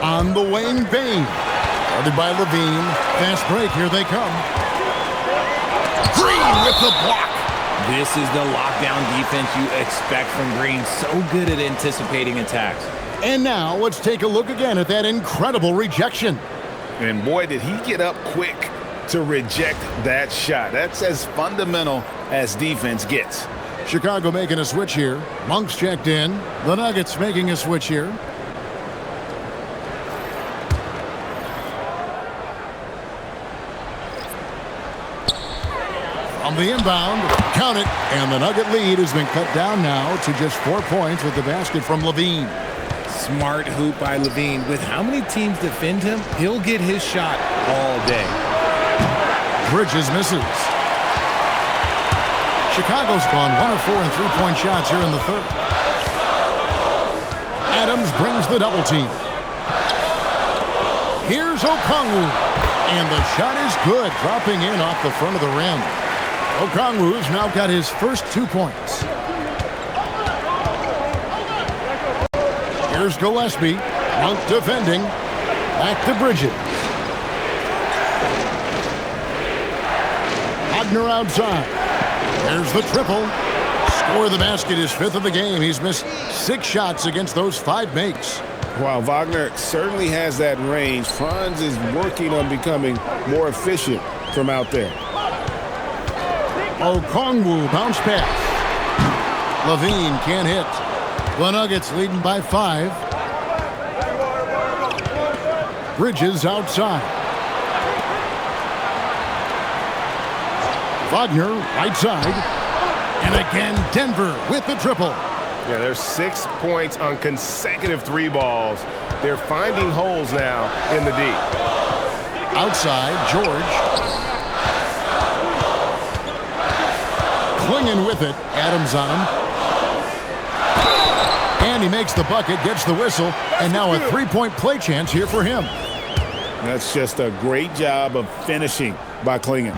Speaker 1: On the wing, Bain. Guarded by Levine. Fast break, here they come. Green with the block.
Speaker 3: This is the lockdown defense you expect from Green. So good at anticipating attacks.
Speaker 1: And now, let's take a look again at that incredible rejection.
Speaker 2: And boy, did he get up quick to reject that shot. That's as fundamental as defense gets.
Speaker 1: Chicago making a switch here. Monk's checked in. The Nuggets making a switch here. On the inbound, count it, and the Nugget lead has been cut down now to just 4 points with the basket from Levine.
Speaker 3: Smart hoop by Levine. With how many teams defend him, he'll get his shot all day.
Speaker 1: Bridges misses. Chicago's gone 1 of 4 in three-point shots here in the third. Adams brings the double team. Here's Okongwu, and the shot is good, dropping in off the front of the rim. Okongwu's now got his first 2 points. Here's Gillespie. Monk defending. Back to Bridges. Wagner outside. There's the triple. Score of the basket is 5th of the game. He's missed 6 shots against those 5 makes.
Speaker 4: While Wagner certainly has that range, Franz is working on becoming more efficient from out there.
Speaker 1: Okongwu bounce pass. Levine can't hit. The Nuggets leading by 5. Bridges outside. Wagner right side. And again, Denver with the triple.
Speaker 6: Yeah, there's 6 points on consecutive 3 balls. They're finding holes now in the D.
Speaker 1: Outside, George. Clinging with it. Adams on him. And he makes the bucket, gets the whistle, and now a 3-point play chance here for him.
Speaker 2: That's just a great job of finishing by Klingon.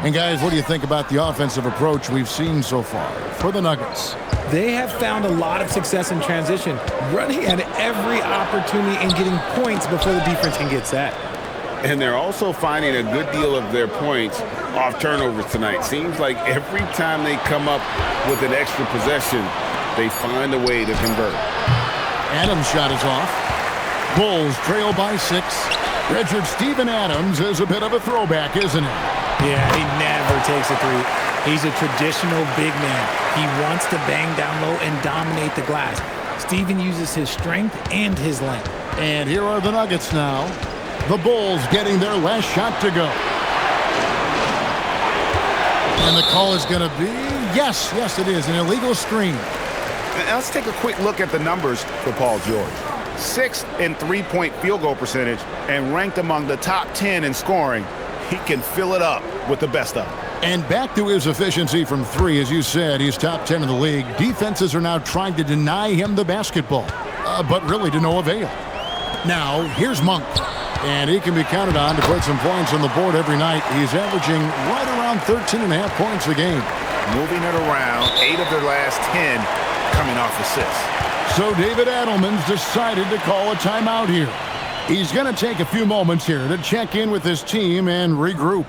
Speaker 1: And guys, what do you think about the offensive approach we've seen so far for the Nuggets?
Speaker 3: They have found a lot of success in transition, running at every opportunity and getting points before the defense can get set.
Speaker 2: And they're also finding a good deal of their points off turnovers tonight. Seems like every time they come up with an extra possession, they find a way to convert.
Speaker 1: Adams' shot is off. Bulls trail by 6. Richard Steven Adams is a bit of a throwback, isn't he?
Speaker 3: Yeah, he never takes a 3. He's a traditional big man. He wants to bang down low and dominate the glass. Steven uses his strength and his length.
Speaker 1: And here are the Nuggets now. The Bulls getting their last shot to go. And the call is going to be, yes, it is, an illegal screen.
Speaker 2: Now let's take a quick look at the numbers for Paul George. 6th in 3-point field goal percentage and ranked among the top 10 in scoring. He can fill it up with the best of them.
Speaker 1: And back to his efficiency from 3, as you said, he's top 10 in the league. Defenses are now trying to deny him the basketball, but really to no avail. Now, here's Monk, and he can be counted on to put some points on the board every night. He's averaging right around 13.5 points a game.
Speaker 2: Moving it around, 8 of their last 10 coming off assists.
Speaker 1: So David Adelman's decided to call a timeout here. He's going to take a few moments here to check in with his team and regroup.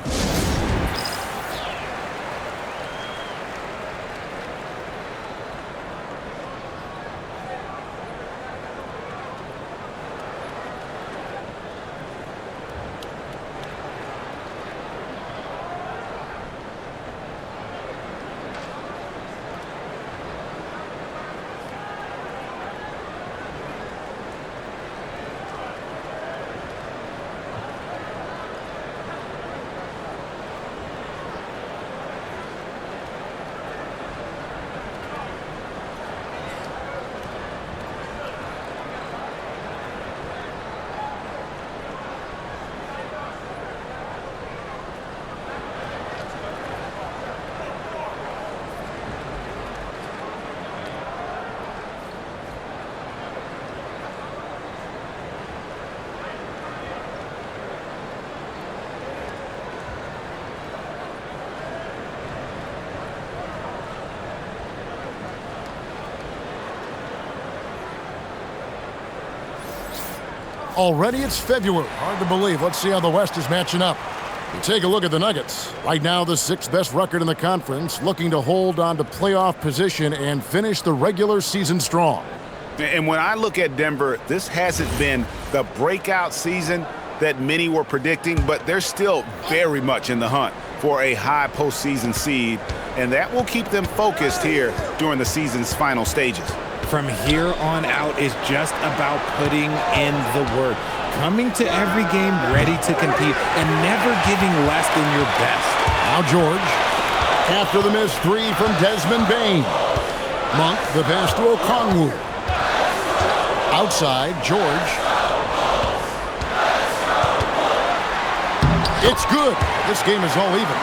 Speaker 1: Already it's February. Hard to believe. Let's see how the West is matching up. You take a look at the Nuggets. Right now, the 6th best record in the conference, looking to hold on to playoff position and finish the regular season strong.
Speaker 2: And when I look at Denver, this hasn't been the breakout season that many were predicting, but they're still very much in the hunt for a high postseason seed, and that will keep them focused here during the season's final stages.
Speaker 3: From here on out is just about putting in the work, coming to every game ready to compete, and never giving less than your best.
Speaker 1: Now George, after the missed 3 from Desmond Bain. Monk, the pass to Okongwu. Outside, George. It's good. This game is all even.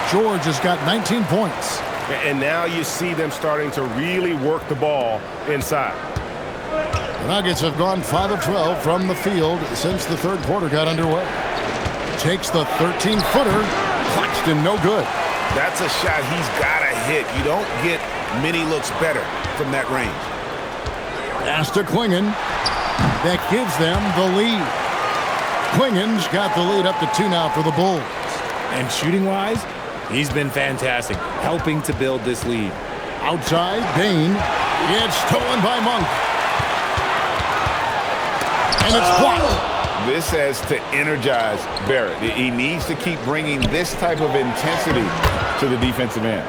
Speaker 1: George has got 19 points.
Speaker 6: And now you see them starting to really work the ball inside.
Speaker 1: The Nuggets have gone 5 of 12 from the field since the third quarter got underway. Takes the 13-footer. Claxton, no good.
Speaker 2: That's a shot he's got to hit. You don't get many looks better from that range.
Speaker 1: Pass to Klingon. That gives them the lead. Klingon's got the lead up to 2 now for the Bulls.
Speaker 3: And shooting-wise, he's been fantastic, helping to build this lead.
Speaker 1: Outside, Bain. It's stolen by Monk. And it's blocked.
Speaker 2: This has to energize Barrett. He needs to keep bringing this type of intensity to the defensive end.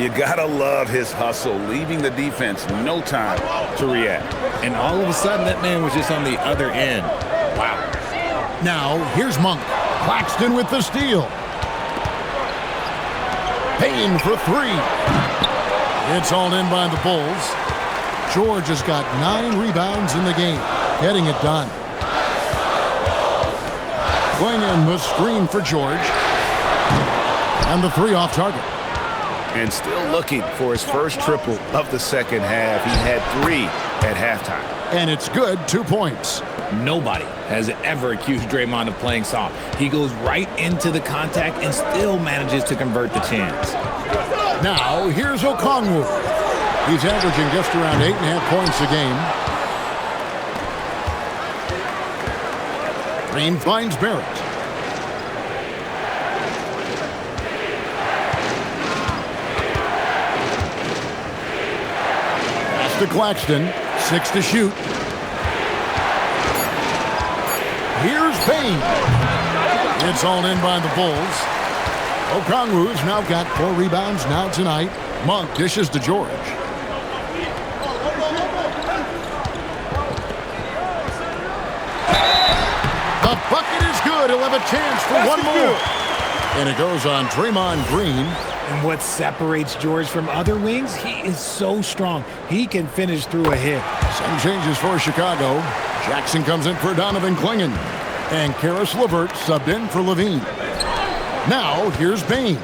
Speaker 2: You gotta love his hustle, leaving the defense no time to react.
Speaker 3: And all of a sudden, that man was just on the other end. Wow.
Speaker 1: Now, here's Monk. Claxton with the steal. Payne for 3. It's all in by the Bulls. George has got 9 rebounds in the game, getting it done. Klingon the screen for George. And the 3 off target.
Speaker 2: And still looking for his first triple of the second half. He had 3 at halftime.
Speaker 1: And it's good, 2 points.
Speaker 3: Nobody has ever accused Draymond of playing soft. He goes right into the contact and still manages to convert the chance.
Speaker 1: Now, here's Okongwu. He's averaging just around 8.5 points a game. Green finds Barrett. Pass to Claxton. 6 to shoot. Here's Payne. It's all in by the Bulls. Okongwu's now got 4 rebounds now tonight. Monk dishes to George. The bucket is good. He'll have a chance for one more. And it goes on Draymond Green.
Speaker 3: And what separates George from other wings, he is so strong. He can finish through a hit.
Speaker 1: Some changes for Chicago. Jackson comes in for Donovan Klingon. And Karis LeVert subbed in for Levine. Now, here's Bain.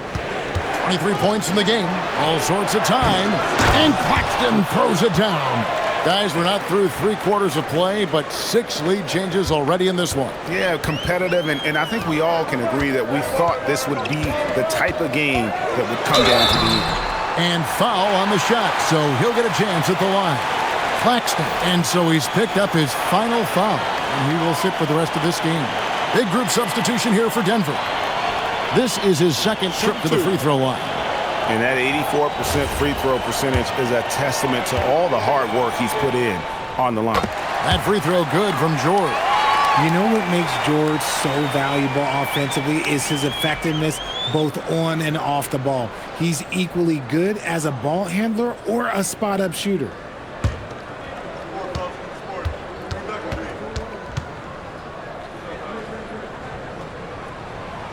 Speaker 1: 23 points in the game. All sorts of time. And Claxton throws it down. Guys, we're not through 3 quarters of play, but 6 lead changes already in this one.
Speaker 2: Yeah, competitive, and I think we all can agree that we thought this would be the type of game that would come down to the end.
Speaker 1: And foul on the shot, so he'll get a chance at the line. Claxton, and so he's picked up his final foul. and he will sit for the rest of this game. Big group substitution here for Denver. This is his second trip to the free throw line.
Speaker 2: And that 84% free throw percentage is a testament to all the hard work he's put in on the line.
Speaker 1: That free throw good from George.
Speaker 3: You know what makes George so valuable offensively is his effectiveness both on and off the ball. He's equally good as a ball handler or a spot-up shooter.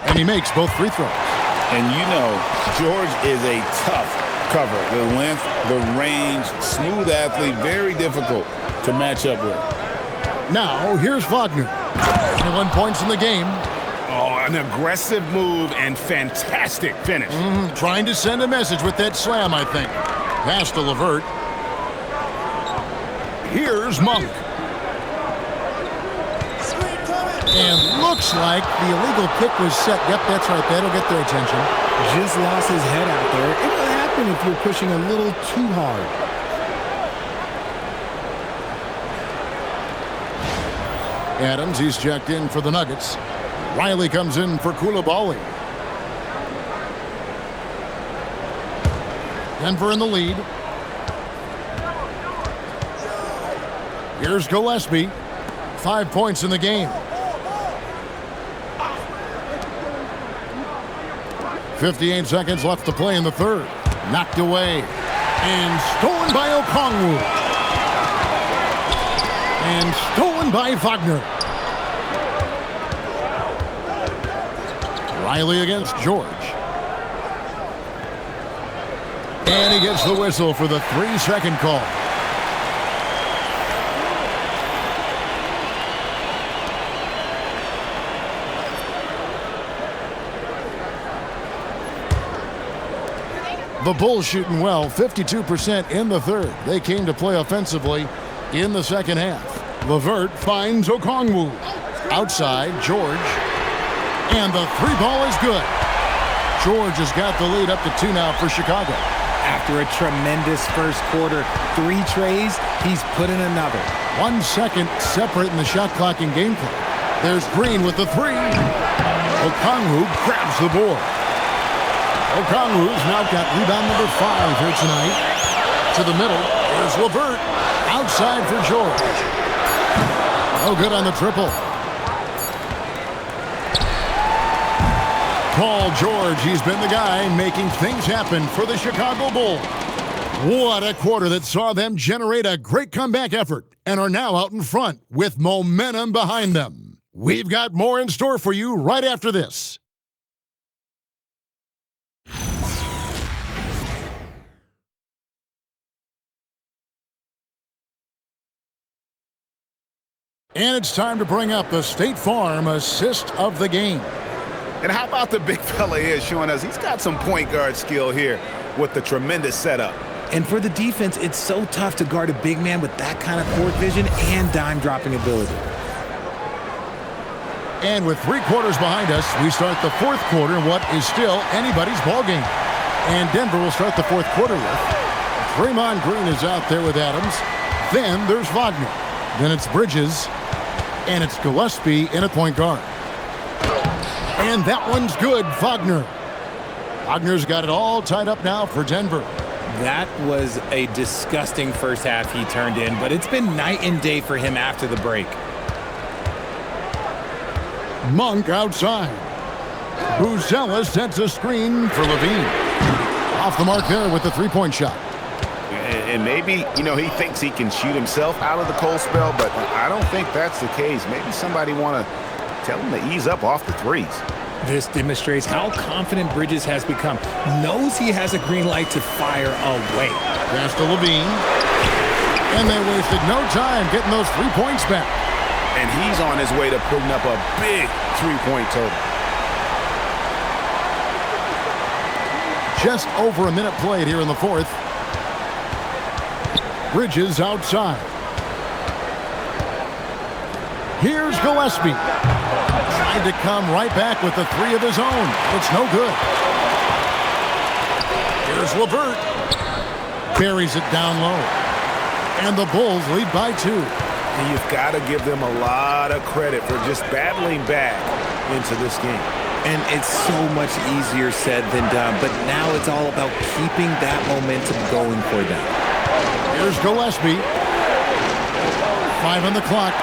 Speaker 1: And he makes both free throws.
Speaker 2: And you know, George is a tough cover. The length, the range, smooth athlete, very difficult to match up with.
Speaker 1: Now, here's Wagner. 21 points in the game.
Speaker 6: Oh, an aggressive move and fantastic finish.
Speaker 1: Trying to send a message with that slam, I think. Pass to LeVert. Here's Monk. And looks like the illegal kick was set. Yep, that's right. That'll get their attention.
Speaker 3: Just lost his head out there. It'll happen if you're pushing a little too hard.
Speaker 1: Adams, he's checked in for the Nuggets. Riley comes in for Koulibaly. Denver in the lead. Here's Gillespie. 5 points in the game. 58 seconds left to play in the third. Knocked away. And stolen by Okongwu. And stolen by Wagner. Riley against George. And he gets the whistle for the 3-second call. The Bulls shooting well, 52% in the third. They came to play offensively in the second half. LeVert finds Okongwu. Outside, George. And the three ball is good. George has got the lead up to 2 now for Chicago.
Speaker 3: After a tremendous first quarter, 3 trays, he's put in another.
Speaker 1: 1 second separating the shot clock and game clock. There's Green with the 3. Okongwu grabs the board. Okongwu's now got rebound number 5 here tonight. To the middle, there's LeVert. Outside for George. No good on the triple. Paul George, he's been the guy making things happen for the Chicago Bulls. What a quarter that saw them generate a great comeback effort and are now out in front with momentum behind them. We've got more in store for you right after this. And it's time to bring up the State Farm assist of the game.
Speaker 2: And how about the big fella here showing us he's got some point guard skill here with the tremendous setup.
Speaker 3: And for the defense, it's so tough to guard a big man with that kind of court vision and dime dropping ability.
Speaker 1: And with 3 quarters behind us, we start the fourth quarter in what is still anybody's ball game. And Denver will start the fourth quarter with Draymond Green is out there with Adams. Then there's Wagner. Then it's Bridges. And it's Gillespie in at point guard. And that one's good, Wagner. Wagner's got it all tied up now for Denver.
Speaker 3: That was a disgusting first half he turned in, but it's been night and day for him after the break.
Speaker 1: Monk outside. Buzella sets a screen for Levine. Off the mark there with the 3-point shot.
Speaker 2: And maybe, you know, he thinks he can shoot himself out of the cold spell, but I don't think that's the case. Maybe somebody want to tell him to ease up off the threes.
Speaker 3: This demonstrates how confident Bridges has become. Knows he has a green light to fire away.
Speaker 1: Pass to Levine. And they wasted no time getting those 3 points back.
Speaker 2: And he's on his way to putting up a big 3-point total.
Speaker 1: Just over a minute played here in the fourth. Bridges outside. Here's Gillespie. Trying to come right back with the 3 of his own. It's no good. Here's LeVert. Buries it down low. And the Bulls lead by 2.
Speaker 6: And you've got to give them a lot of credit for just battling back into this game.
Speaker 3: And it's so much easier said than done, but now it's all about keeping that momentum going for them.
Speaker 1: Here's Gillespie. 5 on the clock.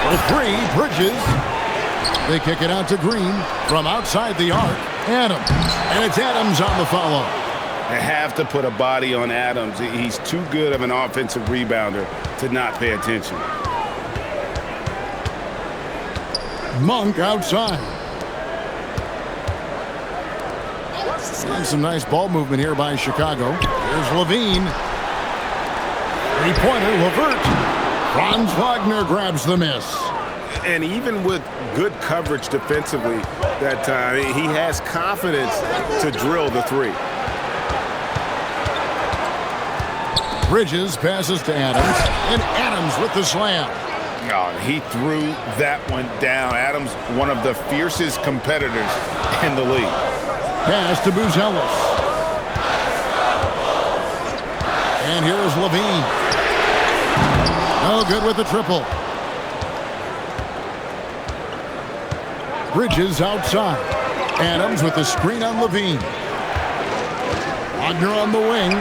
Speaker 1: For 3, Bridges. They kick it out to Green from outside the arc. Adams. And it's Adams on the follow.
Speaker 2: They have to put a body on Adams. He's too good of an offensive rebounder to not pay attention.
Speaker 1: Monk outside. And some nice ball movement here by Chicago. Here's Levine. Three-pointer, Levert. Franz Wagner grabs the miss.
Speaker 6: And even with good coverage defensively that time, he has confidence to drill the three.
Speaker 1: Bridges passes to Adams, and Adams with the slam.
Speaker 2: Oh, he threw that one down. Adams, one of the fiercest competitors in the league.
Speaker 1: Pass to Buzelis. And here's Levine. No good with the triple. Bridges outside. Adams with the screen on Levine. Wagner on the wing.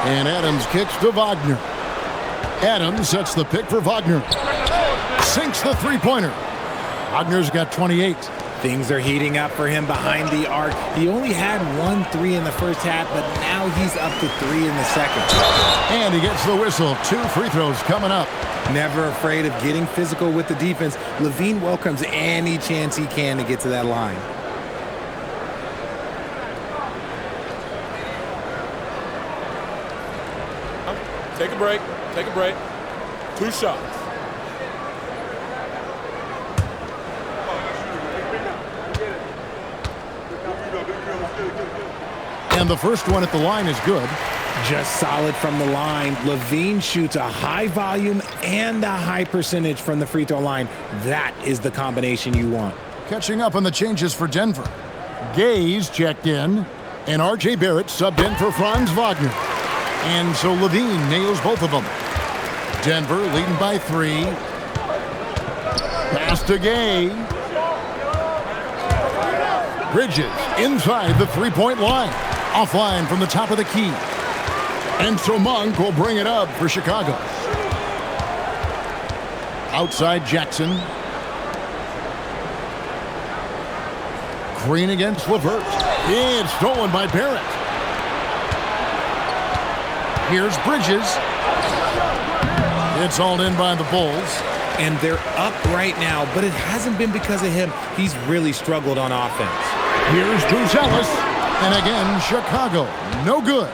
Speaker 1: And Adams kicks to Wagner. Adams sets the pick for Wagner. Sinks the three-pointer. Wagner's got 28.
Speaker 3: Things are heating up for him behind the arc. He only had 1 3 in the first half, but now he's up to 3 in the second.
Speaker 1: And he gets the whistle. 2 free throws coming up.
Speaker 3: Never afraid of getting physical with the defense, Levine welcomes any chance he can to get to that line.
Speaker 10: Take a break. Take a break. 2 shots.
Speaker 1: And the first one at the line is good.
Speaker 3: Just solid from the line. Levine shoots a high volume and a high percentage from the free throw line. That is the combination you want.
Speaker 1: Catching up on the changes for Denver. Gaze checked in, and R.J. Barrett subbed in for Franz Wagner. And so Levine nails both of them. Denver leading by 3. Pass to Gay. Bridges inside the three-point line. Offline from the top of the key. And so Monk will bring it up for Chicago. Outside Jackson. Green against Levert. It's stolen by Barrett. Here's Bridges. It's hauled in by the Bulls.
Speaker 3: And they're up right now, but it hasn't been because of him. He's really struggled on offense.
Speaker 1: Here's Buzelis. And again, Chicago. No good.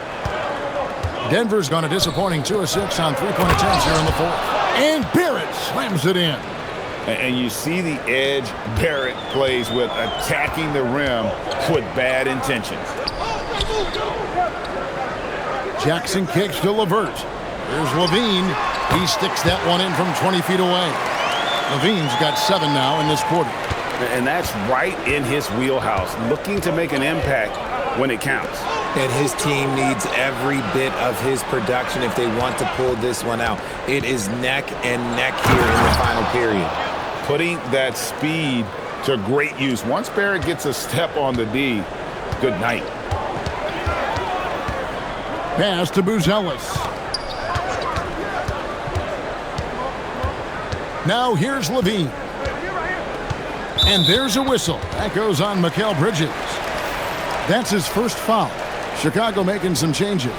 Speaker 1: Denver's gone a disappointing 2 of 6 on three-point attempts here in the fourth. And Barrett slams it in.
Speaker 2: And you see the edge Barrett plays with, attacking the rim with bad intentions.
Speaker 1: Jackson kicks to Levert. Here's Levine. He sticks that one in from 20 feet away. Levine's got 7 now in this quarter.
Speaker 2: And that's right in his wheelhouse, looking to make an impact when it counts.
Speaker 3: And his team needs every bit of his production if they want to pull this one out. It is neck and neck here in the final period.
Speaker 2: Putting that speed to great use. Once Barrett gets a step on the D, good night.
Speaker 1: Pass to Buzelis. Now here's Levine. And there's a whistle. That goes on Mikal Bridges. That's his first foul. Chicago making some changes.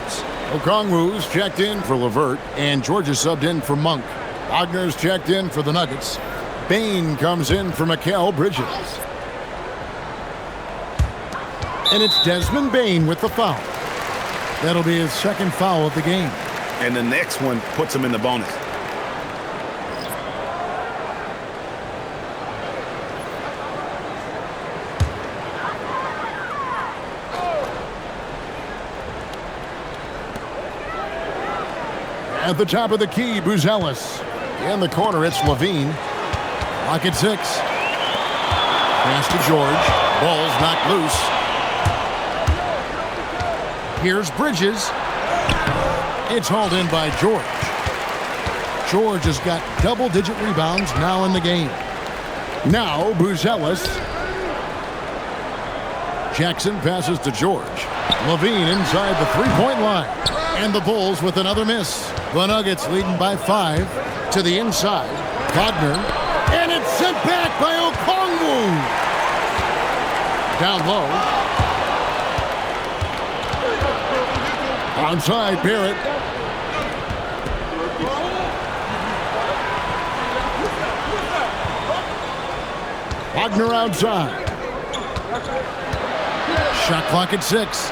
Speaker 1: Okongwu's checked in for Levert, and Georgia subbed in for Monk. Wagner's checked in for the Nuggets. Bain comes in for Mikal Bridges. And it's Desmond Bain with the foul. That'll be his second foul of the game.
Speaker 2: And the next one puts him in the bonus.
Speaker 1: At the top of the key, Buzelis. In the corner, it's Levine. Lock at 6. Pass to George. Ball's knocked loose. Here's Bridges. It's hauled in by George. George has got double-digit rebounds now in the game. Now, Buzelis. Jackson passes to George. Levine inside the three-point line. And the Bulls with another miss. The Nuggets leading by 5 to the inside. Wagner. And it's sent back by Okongwu. Down low. Onside, Barrett. Wagner outside. Shot clock at 6.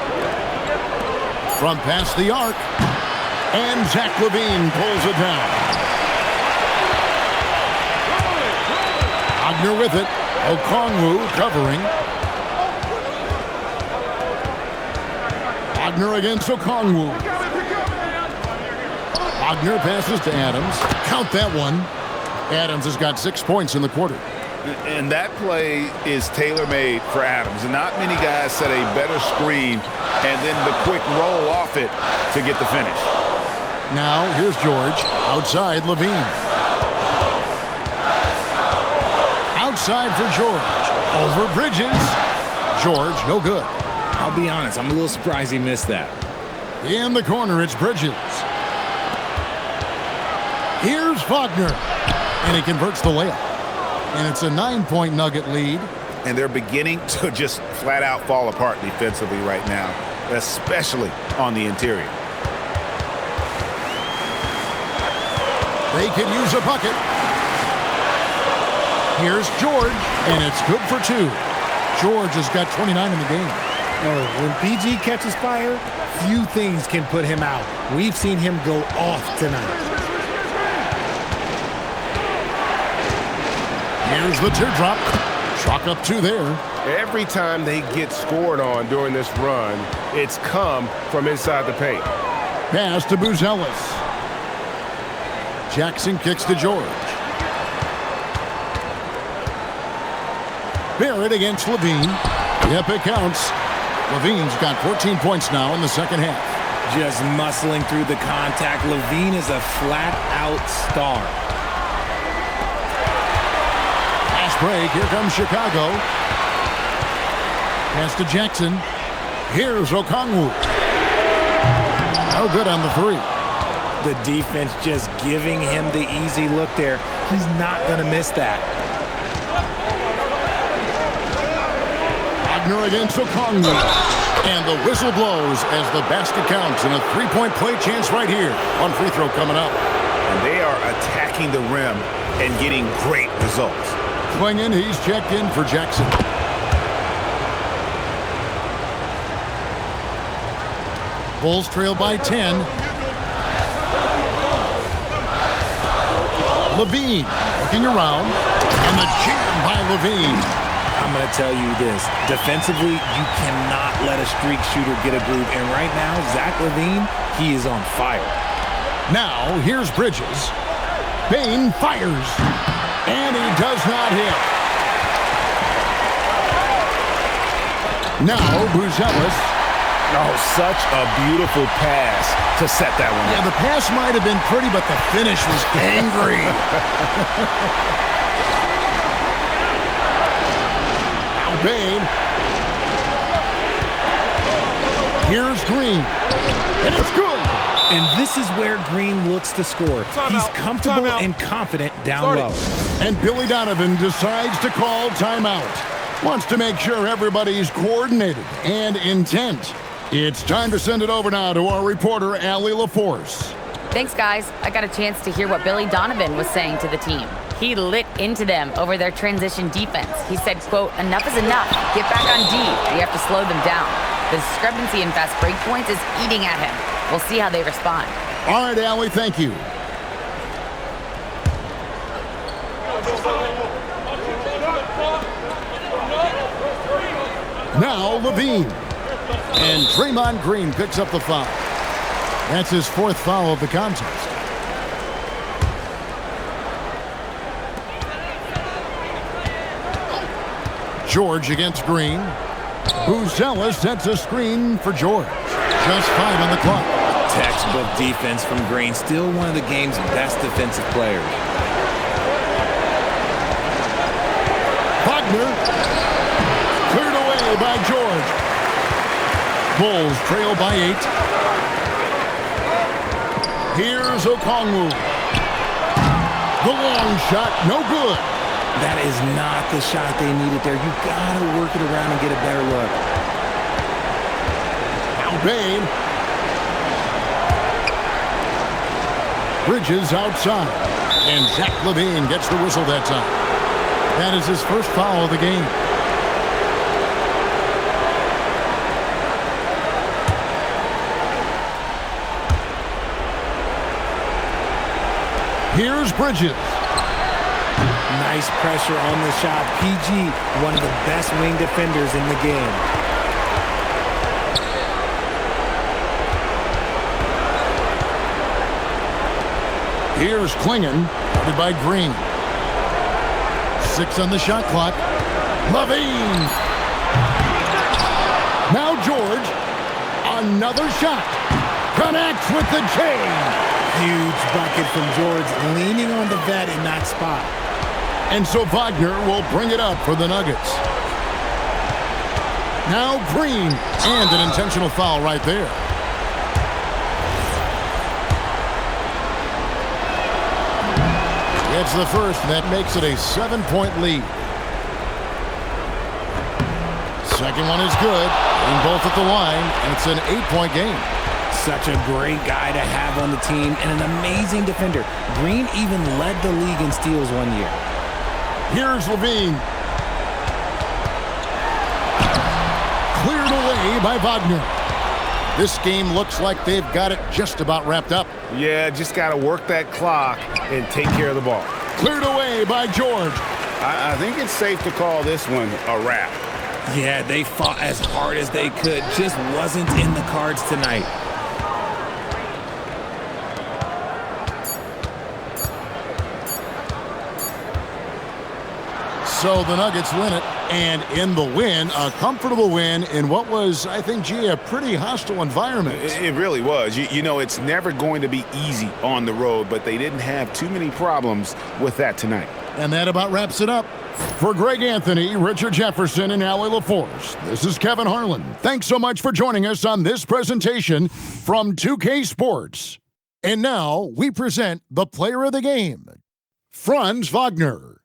Speaker 1: From past the arc. And Zach LaVine pulls it down. Wagner with it. Okongwu covering. Wagner against Okongwu. Wagner passes to Adams. Count that one. Adams has got 6 points in the quarter.
Speaker 2: And that play is tailor-made for Adams. And not many guys set a better screen and then the quick roll off it to get the finish.
Speaker 1: Now, here's George. Outside, Levine. Outside for George. Over Bridges. George, no good.
Speaker 3: I'll be honest, I'm a little surprised he missed that.
Speaker 1: In the corner, it's Bridges. Here's Wagner. And he converts the layup. And it's a 9-point Nugget lead.
Speaker 2: And they're beginning to just flat out fall apart defensively right now, especially on the interior.
Speaker 1: They could use a bucket. Here's George, and it's good for 2. George has got 29 in the game.
Speaker 3: When PG catches fire, few things can put him out. We've seen him go off tonight.
Speaker 1: Here's the teardrop. Chalk up 2 there.
Speaker 6: Every time they get scored on during this run, it's come from inside the paint.
Speaker 1: Pass to Buzelis. Jackson kicks to George. Barrett against Levine. Yep, it counts. Levine's got 14 points now in the second half.
Speaker 3: Just muscling through the contact. Levine is a flat-out star.
Speaker 1: Fast break. Here comes Chicago. Pass to Jackson. Here's Okongwu. No good on the 3.
Speaker 3: The defense just giving him the easy look there. He's not going to miss that.
Speaker 1: Wagner against Okongwu. And the whistle blows as the basket counts. And a 3-point play chance right here. One free throw coming up.
Speaker 2: And they are attacking the rim and getting great results.
Speaker 1: Swinging, he's checked in for Jackson. Bulls trail by 10. Levine looking around. And the jam by Levine.
Speaker 3: I'm going to tell you this. Defensively, you cannot let a streak shooter get a groove. And right now, Zach LaVine, he is on fire.
Speaker 1: Now, here's Bridges. Bane fires. And he does not hit. Now, Buzelis.
Speaker 2: Oh, such a beautiful pass to set that one
Speaker 1: Yeah,
Speaker 2: up.
Speaker 1: the pass might have been pretty, but the finish was angry. Now, Bane. Here's Green. And it's good.
Speaker 3: And this is where Green looks to score. He's comfortable and confident down low.
Speaker 1: And Billy Donovan decides to call timeout. Wants to make sure everybody's coordinated and intent. It's time to send it over now to our reporter, Allie LaForce.
Speaker 5: Thanks, guys. I got a chance to hear what Billy Donovan was saying to the team. He lit into them over their transition defense. He said, quote, "Enough is enough. Get back on D. We have to slow them down. The discrepancy in fast break points is eating at him. We'll see how they respond."
Speaker 1: All right, Allie, thank you. Now Levine. And Draymond Green picks up the foul. That's his 4th foul of the contest. George against Green. Buzelis sets a screen for George. Just 5 on the clock.
Speaker 3: Textbook defense from Green. Still one of the game's best defensive players.
Speaker 1: Wagner. Cleared away by George. Bulls trail by 8. Here's Okongwu. The long shot, no good.
Speaker 3: That is not the shot they needed there. You got to work it around and get a better look.
Speaker 1: Now Bain. Bridges outside. And Zach LaVine gets the whistle that time. That is his first foul of the game. Here's Bridges.
Speaker 3: Nice pressure on the shot. PG, one of the best wing defenders in the game.
Speaker 1: Here's Klingon, guarded by Green. 6 on the shot clock. LaVine. Now George. Another shot. Connects with the chain.
Speaker 3: Huge bucket from George, leaning on the vet in that spot.
Speaker 1: And so Wagner will bring it up for the Nuggets. Now Green, and an intentional foul right there. It's the first, and that makes it a 7-point lead. Second one is good, and both at the line, and it's an 8-point game.
Speaker 3: Such a great guy to have on the team and an amazing defender. Green even led the league in steals one year.
Speaker 1: Here's LaVine. Cleared away by Wagner. This game looks like they've got it just about wrapped up.
Speaker 6: Yeah, just got to work that clock and take care of the ball.
Speaker 1: Cleared away by George.
Speaker 2: I think it's safe to call this one a wrap.
Speaker 3: Yeah, they fought as hard as they could. Just wasn't in the cards tonight.
Speaker 1: So the Nuggets win it, and in the win, a comfortable win in what was, I think, G, a pretty hostile environment.
Speaker 6: It really was. You know, it's never going to be easy on the road, but they didn't have too many problems with that tonight.
Speaker 1: And that about wraps it up. For Greg Anthony, Richard Jefferson, and Allie LaForce, this is Kevin Harlan. Thanks so much for joining us on this presentation from 2K Sports. And now we present the player of the game, Franz Wagner.